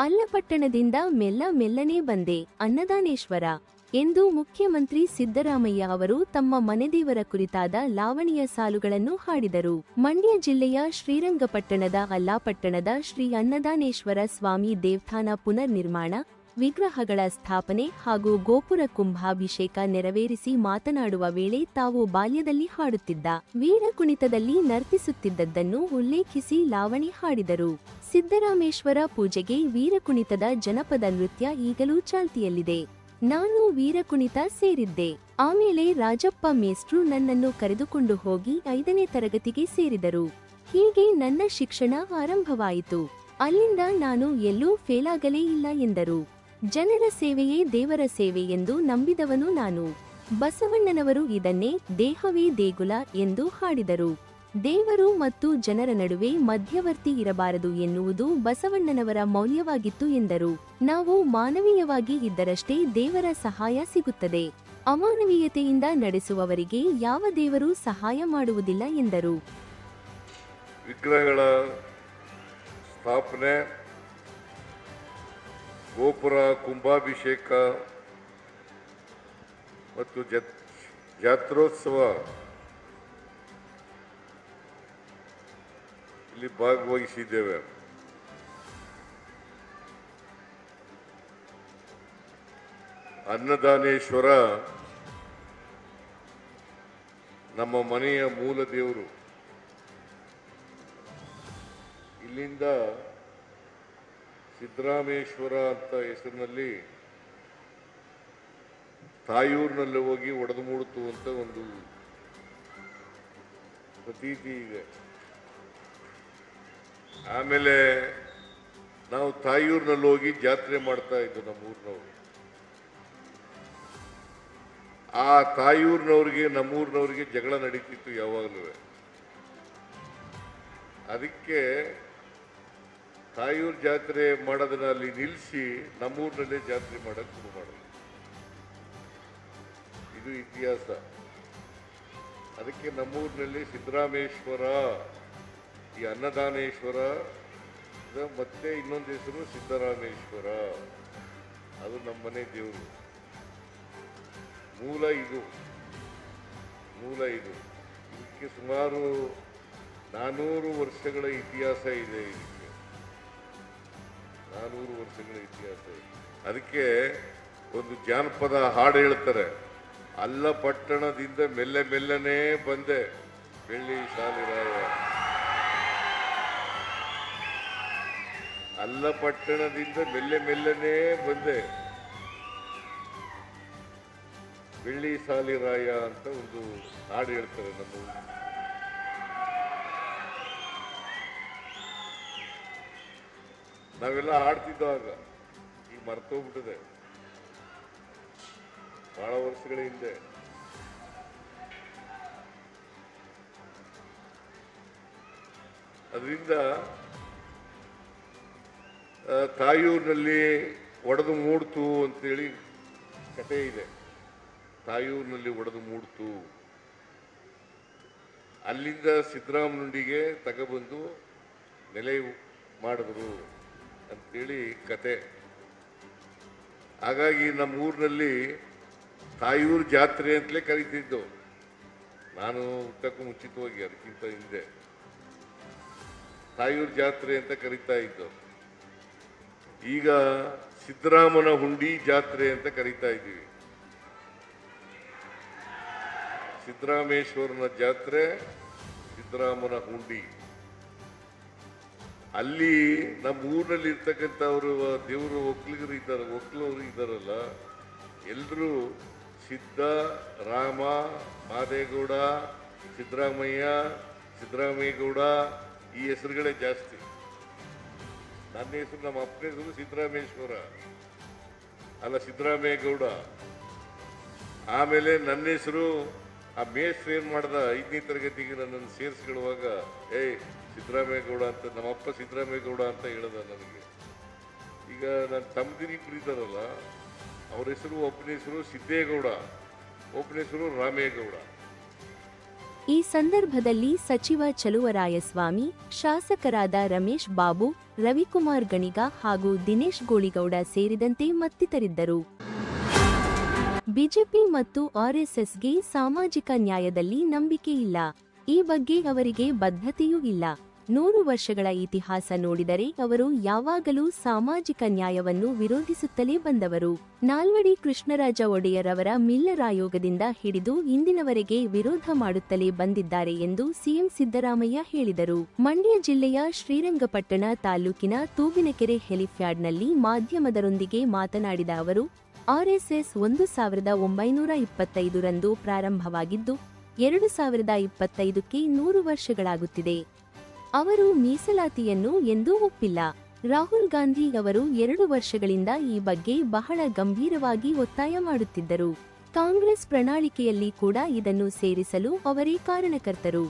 ಅಲ್ಲಪಟ್ಟಣದಿಂದ ಮೆಲ್ಲನೆ ಬಂದೆ ಅನ್ನದಾನೇಶ್ವರ ಎಂದು ಮುಖ್ಯಮಂತ್ರಿ ಸಿದ್ದರಾಮಯ್ಯ ಅವರು ತಮ್ಮ ಮನೆದೇವರ ಕುರಿತಾದ ಲಾವಣಿಯ ಸಾಲುಗಳನ್ನು ಹಾಡಿದರು. ಮಂಡ್ಯ ಜಿಲ್ಲೆಯ ಶ್ರೀರಂಗಪಟ್ಟಣದ ಅಲ್ಲಾಪಟ್ಟಣದ ಶ್ರೀ ಅನ್ನದಾನೇಶ್ವರ ಸ್ವಾಮಿ ದೇವಸ್ಥಾನ ಪುನರ್ ನಿರ್ಮಾಣ, ವಿಗ್ರಹಗಳ ಸ್ಥಾಪನೆ ಹಾಗೂ ಗೋಪುರ ಕುಂಭಾಭಿಷೇಕ ನೆರವೇರಿಸಿ ಮಾತನಾಡುವ ವೇಳೆ ತಾವು ಬಾಲ್ಯದಲ್ಲಿ ಹಾಡುತ್ತಿದ್ದ ವೀರಕುಣಿತದಲ್ಲಿ ನರ್ತಿಸುತ್ತಿದ್ದದ್ದನ್ನು ಉಲ್ಲೇಖಿಸಿ ಲಾವಣಿ ಹಾಡಿದರು. ಸಿದ್ದರಾಮೇಶ್ವರ ಪೂಜೆಗೆ ವೀರಕುಣಿತದ ಜನಪದ ನೃತ್ಯ ಈಗಲೂ ಚಾಲ್ತಿಯಲ್ಲಿದೆ. ನಾನು ವೀರಕುಣಿತ ಸೇರಿದ್ದೆ. ಆಮೇಲೆ ರಾಜಪ್ಪ ಮೇಸ್ಟ್ರು ನನ್ನನ್ನು ಕರೆದುಕೊಂಡು ಹೋಗಿ 5ನೇ ತರಗತಿಗೆ ಸೇರಿದರು. ಹೀಗೆ ನನ್ನ ಶಿಕ್ಷಣ ಆರಂಭವಾಯಿತು. ಅಲ್ಲಿಂದ ನಾನು ಎಲ್ಲೂ ಫೇಲಾಗಲೇ ಇಲ್ಲ ಎಂದರು. ಜನರ ಸೇವೆಯೇ ದೇವರ ಸೇವೆ ಎಂದು ನಂಬಿದವನು ನಾನು. ಬಸವಣ್ಣನವರು ಇದನ್ನೇ ದೇಹವೇ ದೇಗುಲ ಎಂದು ಹಾಡಿದರು. ದೇವರು ಮತ್ತು ಜನರ ನಡುವೆ ಮಧ್ಯವರ್ತಿ ಇರಬಾರದು ಎನ್ನುವುದು ಬಸವಣ್ಣನವರ ಮೌಲ್ಯವಾಗಿತ್ತು ಎಂದರು. ನಾವು ಮಾನವೀಯವಾಗಿ ಇದ್ದರಷ್ಟೇ ದೇವರ ಸಹಾಯ ಸಿಗುತ್ತದೆ. ಅಮಾನವೀಯತೆಯಿಂದ ನಡೆಸುವವರಿಗೆ ಯಾವ ದೇವರು ಸಹಾಯ ಮಾಡುವುದಿಲ್ಲ ಎಂದರು. ವಿಗ್ರಹಗಳ ಸ್ಥಾಪನೆ, ಗೋಪುರ ಕುಂಭಾಭಿಷೇಕ ಮತ್ತು ಜಾತ್ರೋತ್ಸವ ಇಲ್ಲಿ ಭಾಗವಹಿಸಿದ್ದೇವೆ. ಅನ್ನದಾನೇಶ್ವರ ನಮ್ಮ ಮನೆಯ ಮೂಲ ದೇವರು. ಇಲ್ಲಿಂದ ಸಿದ್ದರಾಮೇಶ್ವರ ಅಂತ ಹೆಸರಿನಲ್ಲಿ ತಾಯೂರಿನಲ್ಲಿ ಹೋಗಿ ಒಡೆದು ಮೂಡಿತು ಅಂತ ಒಂದು ಪ್ರತೀತಿ ಇದೆ. ಆಮೇಲೆ ನಾವು ತಾಯೂರಿನಲ್ಲಿ ಹೋಗಿ ಜಾತ್ರೆ ಮಾಡ್ತಾ ಇದ್ದು ನಮ್ಮೂರಿನವರು. ಆ ತಾಯೂರಿನವ್ರಿಗೆ ನಮ್ಮೂರಿನವ್ರಿಗೆ ಜಗಳ ನಡೀತಿತ್ತು ಯಾವಾಗಲೂ. ಅದಕ್ಕೆ ತಾಯೂರು ಜಾತ್ರೆ ಮಾಡೋದನ್ನ ಅಲ್ಲಿ ನಿಲ್ಲಿಸಿ ನಮ್ಮೂರಿನಲ್ಲೇ ಜಾತ್ರೆ ಮಾಡಕ್ಕೆ ಶುರು ಮಾಡೋದು. ಇದು ಇತಿಹಾಸ. ಅದಕ್ಕೆ ನಮ್ಮೂರಿನಲ್ಲಿ ಸಿದ್ದರಾಮೇಶ್ವರ, ಈ ಅನ್ನದಾನೇಶ್ವರ ಮತ್ತೆ ಇನ್ನೊಂದು ಹೆಸರು ಸಿದ್ದರಾಮೇಶ್ವರ. ಅದು ನಮ್ಮನೆ ದೇವರು. ಮೂಲ ಇದು. ಇದಕ್ಕೆ ಸುಮಾರು 400 ವರ್ಷಗಳ ಇತಿಹಾಸ ಇದೆ. 400 ವರ್ಷಗಳ ಇತಿಹಾಸ ಇದೆ. ಅದಕ್ಕೆ ಒಂದು ಜಾನಪದ ಹಾಡು ಹೇಳ್ತಾರೆ, ಅಲ್ಲಪಟ್ಟಣದಿಂದ ಮೆಲ್ಲನೆ ಬಂದೆ ಬೆಳ್ಳಿ ಶಾಲಿರಾಯ. ಅಲ್ಲಪಟ್ಟಣದಿಂದ ಮೆಲ್ಲನೆ ಬಂದೆ ಬೆಳ್ಳಿ ಸಾಲಿರಾಯ ಅಂತ ಒಂದು ಹಾಡು ಹೇಳ್ತಾರೆ ನಮ್ಮ. ನಾವೆಲ್ಲ ಹಾಡ್ತಿದ್ದಾಗ ಈಗ ಮರ್ತೋಗ್ಬಿಟ್ಟಿದೆ, ಬಹಳ ವರ್ಷಗಳ ಹಿಂದೆ. ಅದರಿಂದ ತಾಯೂರಿನಲ್ಲಿ ಒಡೆದು ಮೂಡ್ತು ಅಂತೇಳಿ ಕಥೆ ಇದೆ. ತಾಯೂರಿನಲ್ಲಿ ಒಡೆದು ಮೂಡ್ತು, ಅಲ್ಲಿಂದ ಸಿದ್ದರಾಮನುಂಡಿಗೆ ತಗೊಬಂದು ನೆಲೆ ಮಾಡಿದ್ರು ಅಂತೇಳಿ ಕತೆ. ಹಾಗಾಗಿ ನಮ್ಮ ಊರಿನಲ್ಲಿ ತಾಯೂರು ಜಾತ್ರೆ ಅಂತಲೇ ಕರೀತಿದ್ದು. ನಾನು ಹುಟ್ಟಕ್ಕೂ ಮುಂಚಿತವಾಗಿ, ಅದಕ್ಕಿಂತ ಹಿಂದೆ ತಾಯೂರು ಜಾತ್ರೆ ಅಂತ ಕರೀತಾ ಇದ್ದು. ಈಗ ಸಿದ್ದರಾಮನ ಹುಂಡಿ ಜಾತ್ರೆ ಅಂತ ಕರೀತಾ ಇದ್ದೀವಿ. ಸಿದ್ದರಾಮೇಶ್ವರನ ಜಾತ್ರೆ, ಸಿದ್ದರಾಮನ ಹುಂಡಿ. ಅಲ್ಲಿ ನಮ್ಮ ಊರಿನಲ್ಲಿ ಇರ್ತಕ್ಕಂಥವರು ದೇವರು ಒಕ್ಕಲಿಗರು ಇದ್ದಾರಲ್ಲ, ಎಲ್ಲರೂ ಸಿದ್ದ, ರಾಮ, ಮಾದೇಗೌಡ, ಸಿದ್ದರಾಮಯ್ಯಗೌಡ ಈ ಹೆಸರುಗಳೇ ಜಾಸ್ತಿ. ನನ್ನ ಹೆಸರು, ನಮ್ಮ ಅಪ್ಪನ ಹೆಸರು ಸಿದ್ದರಾಮೇಶ್ವರ ಅಲ್ಲ, ಸಿದ್ದರಾಮೇಗೌಡ. ಆಮೇಲೆ ನನ್ನ ಹೆಸರು, ಆ ಮೇಸ್ಟ್ರು ಏನು ಮಾಡ್ದ, 5ನೇ ತರಗತಿಗೆ ನನ್ನನ್ನು ಸೇರಿಸ್ಕೊಳ್ಳುವಾಗ ಸಿದ್ದರಾಮೇಗೌಡ ಅಂತ, ನಮ್ಮಪ್ಪ ಸಿದ್ದರಾಮೇಗೌಡ ಅಂತ ಹೇಳ್ದ ನನಗೆ. ಈಗ ನನ್ನ ತಮ್ಮದಿರಿಬ್ರು ಇದ್ದಾರಲ್ಲ, ಅವ್ರ ಹೆಸರು, ಒಬ್ಬನ ಹೆಸರು ಸಿದ್ದೇಗೌಡ, ಒಬ್ಬನ ಹೆಸರು ರಾಮೇಗೌಡ. ಈ ಸಂದರ್ಭದಲ್ಲಿ ಸಚಿವ ಚಲುವರಾಯಸ್ವಾಮಿ, ಶಾಸಕರಾದ ರಮೇಶ್ ಬಾಬು, ರವಿಕುಮಾರ್ ಗಣಿಗ ಹಾಗೂ ದಿನೇಶ್ ಗೋಳಿಗೌಡ ಸೇರಿದಂತೆ ಮತ್ತಿತರಿದ್ದರು. ಬಿಜೆಪಿ ಮತ್ತು ಆರ್ಎಸ್ಎಸ್ಗೆ ಸಾಮಾಜಿಕ ನ್ಯಾಯದಲ್ಲಿ ನಂಬಿಕೆ ಇಲ್ಲ. ಈ ಬಗ್ಗೆ ಅವರಿಗೆ ಬದ್ಧತೆಯೂ ಇಲ್ಲ. 100 ವರ್ಷಗಳ ಇತಿಹಾಸ ನೋಡಿದರೆ ಅವರು ಯಾವಾಗಲೂ ಸಾಮಾಜಿಕ ನ್ಯಾಯವನ್ನು ವಿರೋಧಿಸುತ್ತಲೇ ಬಂದವರು. ನಾಲ್ವಡಿ ಕೃಷ್ಣರಾಜ ಒಡೆಯರ್ ಅವರ ಮಿಲ್ಲರ್ ಆಯೋಗದಿಂದ ಹಿಡಿದು ಇಂದಿನವರೆಗೆ ವಿರೋಧ ಮಾಡುತ್ತಲೇ ಬಂದಿದ್ದಾರೆ ಎಂದು ಸಿಎಂ ಸಿದ್ದರಾಮಯ್ಯ ಹೇಳಿದರು. ಮಂಡ್ಯ ಜಿಲ್ಲೆಯ ಶ್ರೀರಂಗಪಟ್ಟಣ ತಾಲೂಕಿನ ತೂಬಿನಕೆರೆ ಹೆಲಿಪ್ಯಾಡ್ನಲ್ಲಿ ಮಾಧ್ಯಮದರೊಂದಿಗೆ ಮಾತನಾಡಿದ ಅವರು, ಆರ್ಎಸ್ಎಸ್ 1925 ರಂದು ಪ್ರಾರಂಭವಾಗಿದ್ದು 2025ಕ್ಕೆ 100 ವರ್ಷಗಳಾಗುತ್ತಿದೆ. ಅವರು ಮೀಸಲಾತಿಯನ್ನು ಎಂದೂ ಒಪ್ಪಿಲ್ಲ. ರಾಹುಲ್ ಗಾಂಧಿ ಅವರು 2 ವರ್ಷಗಳಿಂದ ಈ ಬಗ್ಗೆ ಬಹಳ ಗಂಭೀರವಾಗಿ ಒತ್ತಾಯ ಮಾಡುತ್ತಿದ್ದರು. ಕಾಂಗ್ರೆಸ್ ಪ್ರಣಾಳಿಕೆಯಲ್ಲಿ ಕೂಡ ಇದನ್ನು ಸೇರಿಸಲು ಅವರೇ ಕಾರಣಕರ್ತರು.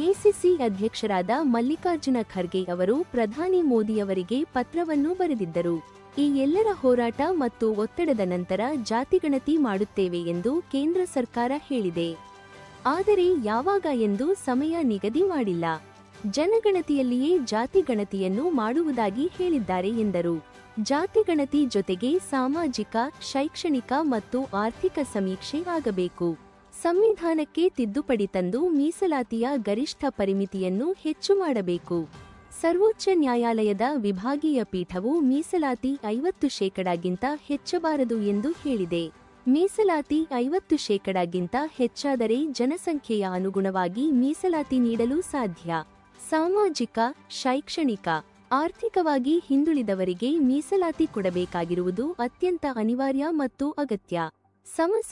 ಎಸಿಸಿ ಅಧ್ಯಕ್ಷರಾದ ಮಲ್ಲಿಕಾರ್ಜುನ ಖರ್ಗೆ ಅವರು ಪ್ರಧಾನಿ ಮೋದಿಯವರಿಗೆ ಪತ್ರವನ್ನು ಬರೆದಿದ್ದರು. ಈ ಎಲ್ಲರ ಹೋರಾಟ ಮತ್ತು ಒತ್ತಡದ ನಂತರ ಜಾತಿಗಣತಿ ಮಾಡುತ್ತೇವೆ ಎಂದು ಕೇಂದ್ರ ಸರ್ಕಾರ ಹೇಳಿದೆ. ಆದರೆ ಯಾವಾಗ ಎಂದು ಸಮಯ ನಿಗದಿ ಮಾಡಿಲ್ಲ. ಜನಗಣತಿಯಲ್ಲಿಯೇ ಜಾತಿ ಗಣತಿಯನ್ನು ಮಾಡುವುದಾಗಿ ಹೇಳಿದ್ದಾರೆ ಎಂದರು. ಜಾತಿಗಣತಿ ಜೊತೆಗೆ ಸಾಮಾಜಿಕ, ಶೈಕ್ಷಣಿಕ ಮತ್ತು ಆರ್ಥಿಕ ಸಮೀಕ್ಷೆ ಆಗಬೇಕು. ಸಂವಿಧಾನಕ್ಕೆ ತಿದ್ದುಪಡಿ ತಂದು ಮೀಸಲಾತಿಯ ಗರಿಷ್ಠ ಪರಿಮಿತಿಯನ್ನು ಹೆಚ್ಚು ಮಾಡಬೇಕು. ಸರ್ವೋಚ್ಚ ನ್ಯಾಯಾಲಯದ ವಿಭಾಗೀಯ ಪೀಠವು ಮೀಸಲಾತಿ 50% ಹೆಚ್ಚಬಾರದು ಎಂದು ಹೇಳಿದೆ. ಮೀಸಲಾತಿ 50% ಹೆಚ್ಚಾದರೆ ಜನಸಂಖ್ಯೆಯ ಅನುಗುಣವಾಗಿ ಮೀಸಲಾತಿ ನೀಡಲು ಸಾಧ್ಯ. ಸಾಮಾಜಿಕ, ಶೈಕ್ಷಣಿಕ, ಆರ್ಥಿಕವಾಗಿ ಹಿಂದುಳಿದವರಿಗೆ ಮೀಸಲಾತಿ ಕೊಡಬೇಕಾಗಿರುವುದು ಅತ್ಯಂತ ಅನಿವಾರ್ಯ ಮತ್ತು ಅಗತ್ಯ.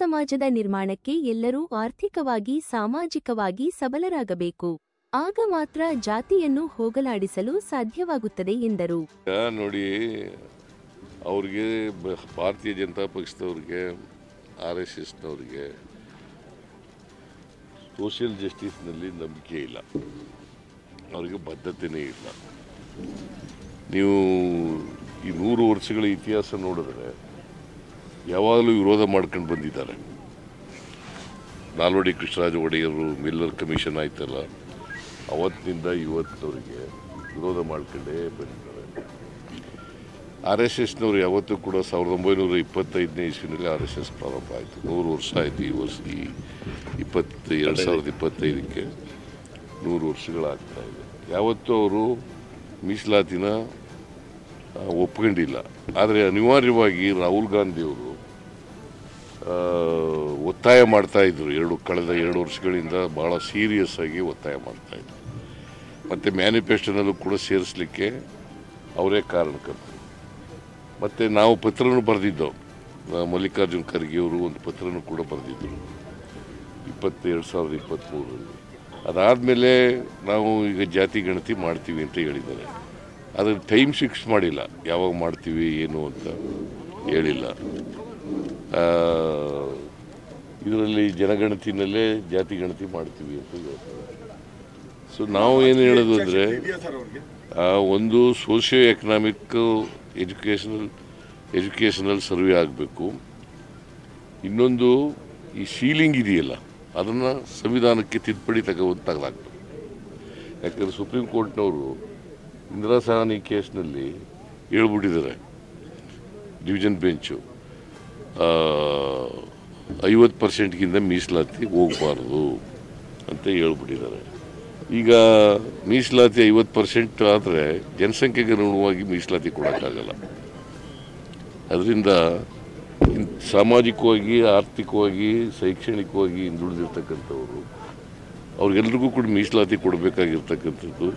ಸಮಾಜದ ನಿರ್ಮಾಣಕ್ಕೆ ಎಲ್ಲರೂ ಆರ್ಥಿಕವಾಗಿ, ಸಾಮಾಜಿಕವಾಗಿ ಸಬಲರಾಗಬೇಕು. ಆಗ ಮಾತ್ರ ಜಾತಿಯನ್ನು ಹೋಗಲಾಡಿಸಲು ಸಾಧ್ಯವಾಗುತ್ತದೆ ಎಂದರು. ನೋಡಿ, ಅವ್ರಿಗೆ ಭಾರತೀಯ ಜನತಾ ಪಕ್ಷದವ್ರಿಗೆ, RSSನವ್ರಿಗೆ ಸೋಷಿಯಲ್ ಜಸ್ಟಿಸ್ನಲ್ಲಿ ನಂಬಿಕೆ ಇಲ್ಲ, ಅವರಿಗೆ ಬದ್ಧತೆಯೇ ಇಲ್ಲ. ನೀವು ಈ 100 ವರ್ಷಗಳ ಇತಿಹಾಸ ನೋಡಿದ್ರೆ ಯಾವಾಗಲೂ ವಿರೋಧ ಮಾಡ್ಕೊಂಡು ಬಂದಿದ್ದಾರೆ. ನಾಲ್ವಡಿ ಕೃಷ್ಣರಾಜ ಒಡೆಯರು ಮಿಲ್ಲರ್ ಕಮಿಷನ್ ಆಯ್ತಲ್ಲ, ಅವತ್ತಿನಿಂದ ಇವತ್ತಿನವರಿಗೆ ವಿರೋಧ ಮಾಡ್ಕೊಂಡೇ ಬಂದಿದ್ದಾರೆ. RSSನವರು ಯಾವತ್ತೂ ಕೂಡ 1925ನೇ ಇಸ್ವಿನಲ್ಲಿ RSS ಪ್ರಾರಂಭ ಆಯಿತು. 100 ವರ್ಷ ಆಯಿತು. ಈ ವರ್ಷ 2025ಕ್ಕೆ 100 ವರ್ಷಗಳಾಗ್ತಾ ಇದೆ. ಯಾವತ್ತೂ ಅವರು ಮೀಸಲಾತಿನ ಒಪ್ಕೊಂಡಿಲ್ಲ. ಆದರೆ ಅನಿವಾರ್ಯವಾಗಿ ರಾಹುಲ್ ಗಾಂಧಿಯವರು ಒತ್ತಾಯ ಮಾಡ್ತಾಯಿದ್ರು. ಕಳೆದ 2 ವರ್ಷಗಳಿಂದ ಭಾಳ ಸೀರಿಯಸ್ ಆಗಿ ಒತ್ತಾಯ ಮಾಡ್ತಾಯಿದ್ರು. ಮತ್ತು ಮ್ಯಾನಿಫೆಸ್ಟೋನಲ್ಲೂ ಕೂಡ ಸೇರಿಸಲಿಕ್ಕೆ ಅವರೇ ಕಾರಣಕರ್ತರು. ಮತ್ತು ನಾವು ಪತ್ರನೂ ಬರೆದಿದ್ದೆವು. ಮಲ್ಲಿಕಾರ್ಜುನ ಖರ್ಗೆಯವರು ಒಂದು ಪತ್ರನೂ ಕೂಡ ಬರೆದಿದ್ದರು 2023ರಲ್ಲಿ. ಅದಾದಮೇಲೆ ನಾವು ಈಗ ಜಾತಿ ಗಣತಿ ಮಾಡ್ತೀವಿ ಅಂತ ಹೇಳಿದ್ದಾರೆ. ಅದರ ಟೈಮ್ ಫಿಕ್ಸ್ ಮಾಡಿಲ್ಲ, ಯಾವಾಗ ಮಾಡ್ತೀವಿ ಏನು ಅಂತ ಹೇಳಿಲ್ಲ. ಇದರಲ್ಲಿ ಜನಗಣತಿನಲ್ಲೇ ಜಾತಿ ಗಣತಿ ಮಾಡ್ತೀವಿ ಅಂತ ಹೇಳ್ತಾರೆ. ಸೊ ನಾವು ಏನು ಹೇಳೋದು ಅಂದರೆ, ಒಂದು ಸೋಷಿಯೋ ಎಕನಾಮಿಕ್ ಎಜುಕೇಷನಲ್ ಸರ್ವೆ ಆಗಬೇಕು. ಇನ್ನೊಂದು ಈ ಸೀಲಿಂಗ್ ಇದೆಯಲ್ಲ, ಅದನ್ನು ಸಂವಿಧಾನಕ್ಕೆ ತಿದ್ದುಪಡಿ ತಗಲಾಗಬೇಕು. ಯಾಕಂದರೆ ಸುಪ್ರೀಂ ಕೋರ್ಟ್ನವರು ಇಂದಿರಾ ಸಹಾನಿ ಕೇಸ್ನಲ್ಲಿ ಹೇಳ್ಬಿಟ್ಟಿದ್ದಾರೆ, ಡಿವಿಷನ್ ಬೆಂಚು 50%ಗಿಂತ ಮೀಸಲಾತಿ ಹೋಗಬಾರ್ದು ಅಂತ ಹೇಳ್ಬಿಟ್ಟಿದ್ದಾರೆ. ಈಗ ಮೀಸಲಾತಿ 50% ಆದರೆ ಜನಸಂಖ್ಯೆಗೆ ಅನುಗುಣವಾಗಿ ಮೀಸಲಾತಿ ಕೊಡೋಕ್ಕಾಗಲ್ಲ. ಅದರಿಂದ ಸಾಮಾಜಿಕವಾಗಿ, ಆರ್ಥಿಕವಾಗಿ, ಶೈಕ್ಷಣಿಕವಾಗಿ ಹಿಂದುಳಿದಿರ್ತಕ್ಕಂಥವ್ರು ಅವ್ರಿಗೆಲ್ರಿಗೂ ಕೂಡ ಮೀಸಲಾತಿ ಕೊಡಬೇಕಾಗಿರ್ತಕ್ಕಂಥದ್ದು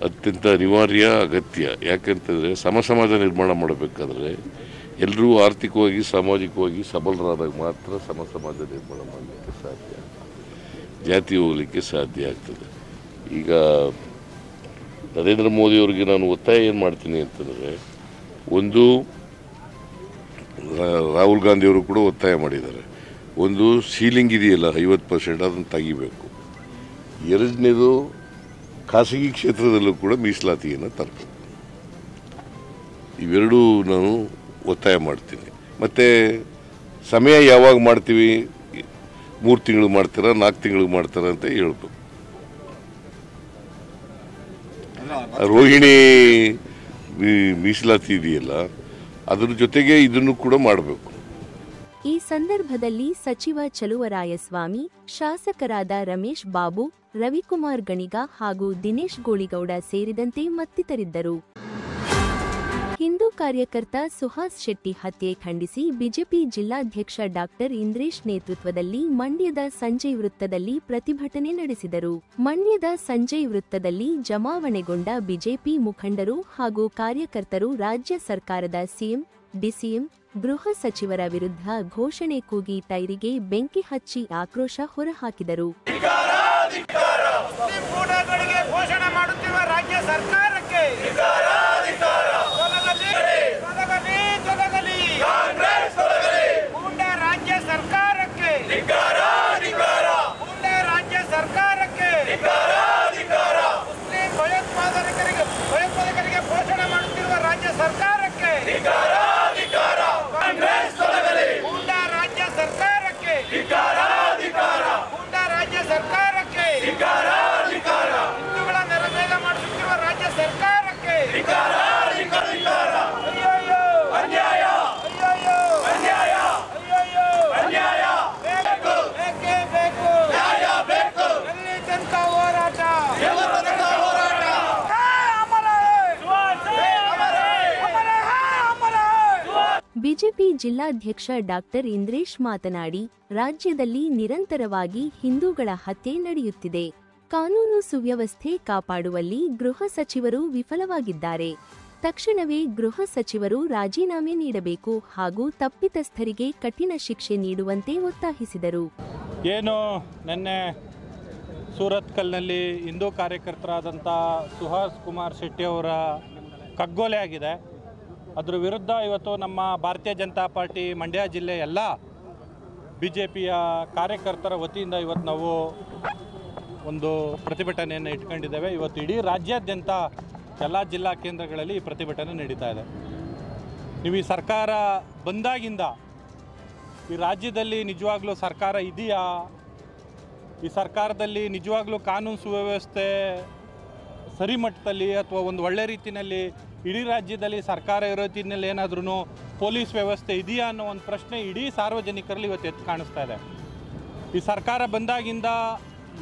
ಅತ್ಯಂತ ಅನಿವಾರ್ಯ, ಅಗತ್ಯ. ಯಾಕಂತಂದರೆ ಸಮಾಜ ನಿರ್ಮಾಣ ಮಾಡಬೇಕಾದ್ರೆ ಎಲ್ಲರೂ ಆರ್ಥಿಕವಾಗಿ, ಸಾಮಾಜಿಕವಾಗಿ ಸಬಲರಾದಾಗ ಮಾತ್ರ ಸಮಾಜ ನಿರ್ಮಾಣ ಮಾಡಲಿಕ್ಕೆ ಸಾಧ್ಯ, ಜಾತಿ ಹೋಗಲಿಕ್ಕೆ ಸಾಧ್ಯ ಆಗ್ತದೆ. ಈಗ ನರೇಂದ್ರ ಮೋದಿಯವರಿಗೆ ನಾನು ಒತ್ತಾಯ ಏನು ಮಾಡ್ತೀನಿ ಅಂತಂದರೆ, ಒಂದು ರಾಹುಲ್ ಗಾಂಧಿಯವರು ಕೂಡ ಒತ್ತಾಯ ಮಾಡಿದ್ದಾರೆ. ಒಂದು ಸೀಲಿಂಗ್ ಇದೆಯಲ್ಲ 50%, ಅದನ್ನು ತೆಗಿಬೇಕು. ಎರಡನೇದು ಖಾಸಗಿ ಕ್ಷೇತ್ರದಲ್ಲೂ ಕೂಡ ಮೀಸಲಾತಿಯನ್ನು ತರಬೇಕು. ಇವೆರಡೂ ನಾನು ಒತ್ತಾಯ ಮಾಡ್ತೀನಿ. ಮತ್ತು ಸಮಯ ಯಾವಾಗ ಮಾಡ್ತೀವಿ, 3 ತಿಂಗಳು ಮಾಡ್ತಾರ 4 ತಿಂಗಳು ಮಾಡ್ತಾರ ಅಂತ ಹೇಳ್ಬೇಕು. ರೋಹಿಣಿ ಮೀಸಲಾತಿ ಇದೆಯಲ್ಲ, ಅದ್ರ ಜೊತೆಗೆ ಇದನ್ನು ಕೂಡ ಮಾಡಬೇಕು. ಈ ಸಂದರ್ಭದಲ್ಲಿ ಸಚಿವ ಚಲುವರಾಯಸ್ವಾಮಿ, ಶಾಸಕರಾದ ರಮೇಶ್ ಬಾಬು, ರವಿಕುಮಾರ್ ಗಣಿಗ ಹಾಗೂ ದಿನೇಶ್ ಗೋಳಿಗೌಡ ಸೇರಿದಂತೆ ಮತ್ತಿತರಿದ್ದರು. ಹಿಂದೂ ಕಾರ್ಯಕರ್ತ ಸುಹಾಸ್ ಶೆಟ್ಟಿ ಹತ್ಯೆ ಖಂಡಿಸಿ ಬಿಜೆಪಿ ಜಿಲ್ಲಾಧ್ಯಕ್ಷ ಡಾಕ್ಟರ್ ಇಂದ್ರೇಶ್ ನೇತೃತ್ವದಲ್ಲಿ ಮಂಡ್ಯದ ಸಂಜಯ್ ವೃತ್ತದಲ್ಲಿ ಪ್ರತಿಭಟನೆ ನಡೆಸಿದರು. ಮಂಡ್ಯದ ಸಂಜಯ್ ವೃತ್ತದಲ್ಲಿ ಜಮಾವಣೆಗೊಂಡ ಬಿಜೆಪಿ ಮುಖಂಡರು ಹಾಗೂ ಕಾರ್ಯಕರ್ತರು ರಾಜ್ಯ ಸರ್ಕಾರದ ಸಿಎಂ, ಡಿಸಿಎಂ, ಗೃಹ ಸಚಿವರ ವಿರುದ್ಧ ಘೋಷಣೆ ಕೂಗಿ ಟೈರಿಗೆ ಬೆಂಕಿ ಹಚ್ಚಿ ಆಕ್ರೋಶ ಹೊರಹಾಕಿದರು. ಬಿಜೆಪಿ ಜಿಲ್ಲಾಧ್ಯಕ್ಷ ಡಾಕ್ಟರ್ ಇಂದ್ರೇಶ್ ಮಾತನಾಡಿ, ರಾಜ್ಯದಲ್ಲಿ ನಿರಂತರವಾಗಿ ಹಿಂದೂಗಳ ಹತ್ಯೆ ನಡೆಯುತ್ತಿದೆ. ಕಾನೂನು ಸುವ್ಯವಸ್ಥೆ ಕಾಪಾಡುವಲ್ಲಿ ಗೃಹ ಸಚಿವರು ವಿಫಲವಾಗಿದ್ದಾರೆ. ತಕ್ಷಣವೇ ಗೃಹ ಸಚಿವರು ರಾಜೀನಾಮೆ ನೀಡಬೇಕು ಹಾಗೂ ತಪ್ಪಿತಸ್ಥರಿಗೆ ಕಠಿಣ ಶಿಕ್ಷೆ ನೀಡುವಂತೆ ಒತ್ತಾಯಿಸಿದರು. ಏನು ನಿನ್ನೆ ಸೂರತ್ಕಲ್ನಲ್ಲಿ ಹಿಂದೂ ಕಾರ್ಯಕರ್ತರಾದಂಥ ಸುಹಾಸ್ ಕುಮಾರ್ ಶೆಟ್ಟಿ ಅವರ ಕಗ್ಗೊಲೆ ಆಗಿದೆ. ಅದರ ವಿರುದ್ಧ ಇವತ್ತು ನಮ್ಮ ಭಾರತೀಯ ಜನತಾ ಪಾರ್ಟಿ ಮಂಡ್ಯ ಜಿಲ್ಲೆ ಎಲ್ಲ BJPಯ ಕಾರ್ಯಕರ್ತರ ವತಿಯಿಂದ ಇವತ್ತು ನಾವು ಒಂದು ಪ್ರತಿಭಟನೆಯನ್ನು ಇಟ್ಕೊಂಡಿದ್ದೇವೆ. ಇವತ್ತು ಇಡೀ ರಾಜ್ಯಾದ್ಯಂತ ಎಲ್ಲ ಜಿಲ್ಲಾ ಕೇಂದ್ರಗಳಲ್ಲಿ ಈ ಪ್ರತಿಭಟನೆ ನಡೀತಾ ಇದೆ. ನೀವು ಈ ಸರ್ಕಾರ ಬಂದಾಗಿಂದ ಈ ರಾಜ್ಯದಲ್ಲಿ ನಿಜವಾಗ್ಲೂ ಸರ್ಕಾರ ಇದೆಯಾ, ಈ ಸರ್ಕಾರದಲ್ಲಿ ನಿಜವಾಗ್ಲೂ ಕಾನೂನು ಸುವ್ಯವಸ್ಥೆ ಸರಿ ಮಟ್ಟದಲ್ಲಿ ಅಥವಾ ಒಂದು ಒಳ್ಳೆ ರೀತಿಯಲ್ಲಿ ಇಡೀ ರಾಜ್ಯದಲ್ಲಿ ಸರ್ಕಾರ ಇರೋ ರೀತಿಯಲ್ಲಿ ಏನಾದ್ರೂ ಪೊಲೀಸ್ ವ್ಯವಸ್ಥೆ ಇದೆಯಾ ಅನ್ನೋ ಒಂದು ಪ್ರಶ್ನೆ ಇಡೀ ಸಾರ್ವಜನಿಕರಲ್ಲಿ ಇವತ್ತು ಎದ್ದು ಕಾಣಿಸ್ತಾ ಇದೆ. ಈ ಸರ್ಕಾರ ಬಂದಾಗಿಂದ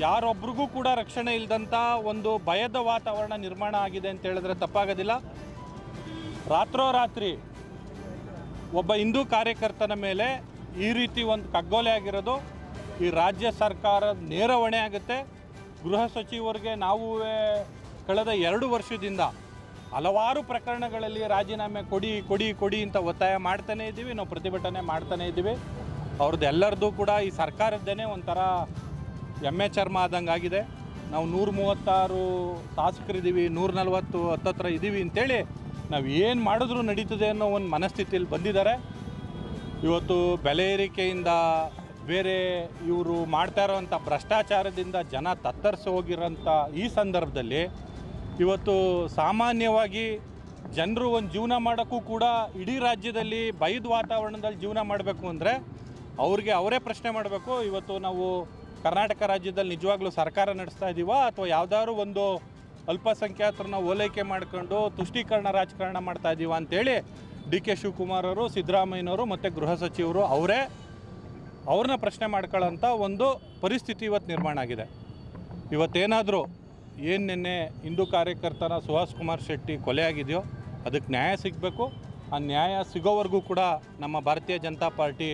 ಯಾರೊಬ್ರಿಗೂ ಕೂಡ ರಕ್ಷಣೆ ಇಲ್ಲದಂಥ ಒಂದು ಭಯದ ವಾತಾವರಣ ನಿರ್ಮಾಣ ಆಗಿದೆ ಅಂತ ಹೇಳಿದ್ರೆ ತಪ್ಪಾಗೋದಿಲ್ಲ. ರಾತ್ರೋರಾತ್ರಿ ಒಬ್ಬ ಹಿಂದೂ ಕಾರ್ಯಕರ್ತನ ಮೇಲೆ ಈ ರೀತಿ ಒಂದು ಕಗ್ಗೊಲೆ ಆಗಿರೋದು ಈ ರಾಜ್ಯ ಸರ್ಕಾರ ನೇರ ಹೊಣೆ ಆಗುತ್ತೆ. ಗೃಹ ಸಚಿವರಿಗೆ ನಾವು ಕಳೆದ 2 ವರ್ಷದಿಂದ ಹಲವಾರು ಪ್ರಕರಣಗಳಲ್ಲಿ ರಾಜೀನಾಮೆ ಕೊಡಿ ಕೊಡಿ ಕೊಡಿ ಅಂತ ಒತ್ತಾಯ ಮಾಡ್ತಾನೇ ಇದ್ದೀವಿ, ನಾವು ಪ್ರತಿಭಟನೆ ಮಾಡ್ತಾನೇ ಇದ್ದೀವಿ. ಅವ್ರದ್ದು ಎಲ್ಲರದ್ದು ಕೂಡ ಈ ಸರ್ಕಾರದ್ದೇನೆ ಒಂಥರ ಎಮ್ಮೆ ಚರ್ಮ ಆದಂಗೆ ಆಗಿದೆ. ನಾವು 136 ಶಾಸಕರಿದ್ದೀವಿ, 140 ಹತ್ತತ್ರ ಇದ್ದೀವಿ ಅಂತೇಳಿ ನಾವು ಏನು ಮಾಡಿದ್ರೂ ನಡೀತದೆ ಅನ್ನೋ ಒಂದು ಮನಸ್ಥಿತಿಯಲ್ಲಿ ಬಂದಿದ್ದಾರೆ. ಇವತ್ತು ಬೆಲೆ ಏರಿಕೆಯಿಂದ ಬೇರೆ ಇವರು ಮಾಡ್ತಾ ಇರೋವಂಥ ಭ್ರಷ್ಟಾಚಾರದಿಂದ ಜನ ತತ್ತರಿಸಿ ಹೋಗಿರೋಂಥ ಈ ಸಂದರ್ಭದಲ್ಲಿ ಇವತ್ತು ಸಾಮಾನ್ಯವಾಗಿ ಜನರು ಒಂದು ಜೀವನ ಮಾಡೋಕ್ಕೂ ಕೂಡ ಇಡೀ ರಾಜ್ಯದಲ್ಲಿ ಭಯದ ವಾತಾವರಣದಲ್ಲಿ ಜೀವನ ಮಾಡಬೇಕು ಅಂದರೆ ಅವ್ರಿಗೆ ಅವರೇ ಪ್ರಶ್ನೆ ಮಾಡಬೇಕು. ಇವತ್ತು ನಾವು ಕರ್ನಾಟಕ ರಾಜ್ಯದಲ್ಲಿ ನಿಜವಾಗ್ಲೂ ಸರ್ಕಾರ ನಡೆಸ್ತಾ ಇದ್ದೀವಾ ಅಥವಾ ಯಾವುದಾದ್ರು ಒಂದು ಅಲ್ಪಸಂಖ್ಯಾತರನ್ನ ಓಲೈಕೆ ಮಾಡ್ಕೊಂಡು ತುಷ್ಟೀಕರಣ ರಾಜಕಾರಣ ಮಾಡ್ತಾ ಇದ್ದೀವಾ ಅಂತೇಳಿ DK ಶಿವಕುಮಾರ್ ಅವರು, ಸಿದ್ದರಾಮಯ್ಯನವರು ಮತ್ತು ಗೃಹ ಸಚಿವರು ಅವ್ರನ್ನ ಪ್ರಶ್ನೆ ಮಾಡ್ಕೊಳ್ಳೋಂಥ ಒಂದು ಪರಿಸ್ಥಿತಿ ಇವತ್ತು ನಿರ್ಮಾಣ ಆಗಿದೆ. ಇವತ್ತೇನಾದರೂ ಏನು ನಿನ್ನೆ ಹಿಂದೂ ಕಾರ್ಯಕರ್ತನ ಸುಹಾಸ್ ಕುಮಾರ್ ಶೆಟ್ಟಿ ಕೊಲೆ ಆಗಿದೆಯೋ ಅದಕ್ಕೆ ನ್ಯಾಯ ಸಿಗಬೇಕು. ಆ ನ್ಯಾಯ ಸಿಗೋವರೆಗೂ ಕೂಡ ನಮ್ಮ ಭಾರತೀಯ ಜನತಾ ಪಾರ್ಟಿ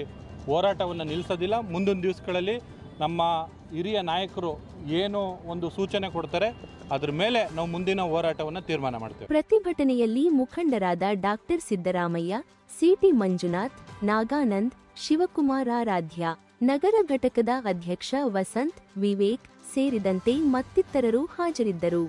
ಹೋರಾಟವನ್ನು ನಿಲ್ಲಿಸೋದಿಲ್ಲ. ಮುಂದಿನ ದಿವಸಗಳಲ್ಲಿ ನಮ್ಮ ಹಿರಿಯ ನಾಯಕರು ಏನು ಒಂದು ಸೂಚನೆ ಕೊಡ್ತಾರೆ ಅದ್ರ ಮೇಲೆ ನಾವು ಮುಂದಿನ ಹೋರಾಟವನ್ನು ತೀರ್ಮಾನ ಮಾಡ್ತೇವೆ. ಪ್ರತಿಭಟನೆಯಲ್ಲಿ ಮುಖಂಡರಾದ ಡಾಕ್ಟರ್ ಸಿದ್ದರಾಮಯ್ಯ, CT ಮಂಜುನಾಥ್, ನಾಗಾನಂದ್, ಶಿವಕುಮಾರ್ ಆರಾಧ್ಯ, ನಗರ ಘಟಕದ ಅಧ್ಯಕ್ಷ ವಸಂತ್, ವಿವೇಕ್ ಸೇರಿದಂತೆ ಮತ್ತಿತರರು ಹಾಜರಿದ್ದರು.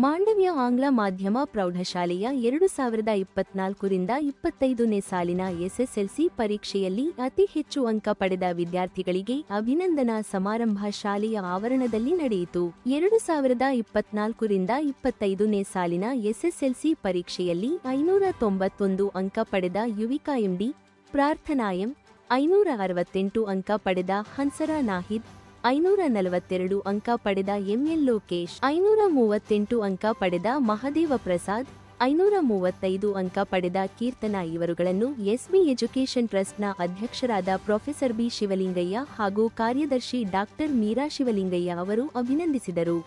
ಮಾಂಡವ್ಯ ಆಂಗ್ಲ ಮಾಧ್ಯಮ ಪ್ರೌಢಶಾಲೆಯ 2024ರಿಂದ 25ನೇ ಸಾಲಿನ SSLC ಪರೀಕ್ಷೆಯಲ್ಲಿ ಅತಿ ಹೆಚ್ಚು ಅಂಕ ಪಡೆದ ವಿದ್ಯಾರ್ಥಿಗಳಿಗೆ ಅಭಿನಂದನಾ ಸಮಾರಂಭ ಶಾಲೆಯ ಆವರಣದಲ್ಲಿ ನಡೆಯಿತು. 2024ರಿಂದ 25ನೇ ಸಾಲಿನ SSLC ಪರೀಕ್ಷೆಯಲ್ಲಿ 591 ಅಂಕ ಪಡೆದ ಯುವಿಕಾ MD, ಪ್ರಾರ್ಥನಾ M, 568 ಅಂಕ ಪಡೆದ ಹನ್ಸರಾ ನಾಹಿದ್, 542 ಅಂಕ ಪಡೆದ ಎಂಎಲ್ ಲೋಕೇಶ್, 538 ಅಂಕ ಪಡೆದ ಮಹದೇವ ಪ್ರಸಾದ್, 535 ಅಂಕ ಪಡೆದ ಕೀರ್ತನಾ ಇವರುಗಳನ್ನು ಎಸ್ಬಿ ಎಜುಕೇಷನ್ ಟ್ರಸ್ಟ್ನ ಅಧ್ಯಕ್ಷರಾದ ಪ್ರೊಫೆಸರ್ ಬಿ ಶಿವಲಿಂಗಯ್ಯ ಹಾಗೂ ಕಾರ್ಯದರ್ಶಿ ಡಾಕ್ಟರ್ ಮೀರಾ ಶಿವಲಿಂಗಯ್ಯ ಅವರು ಅಭಿನಂದಿಸಿದರು.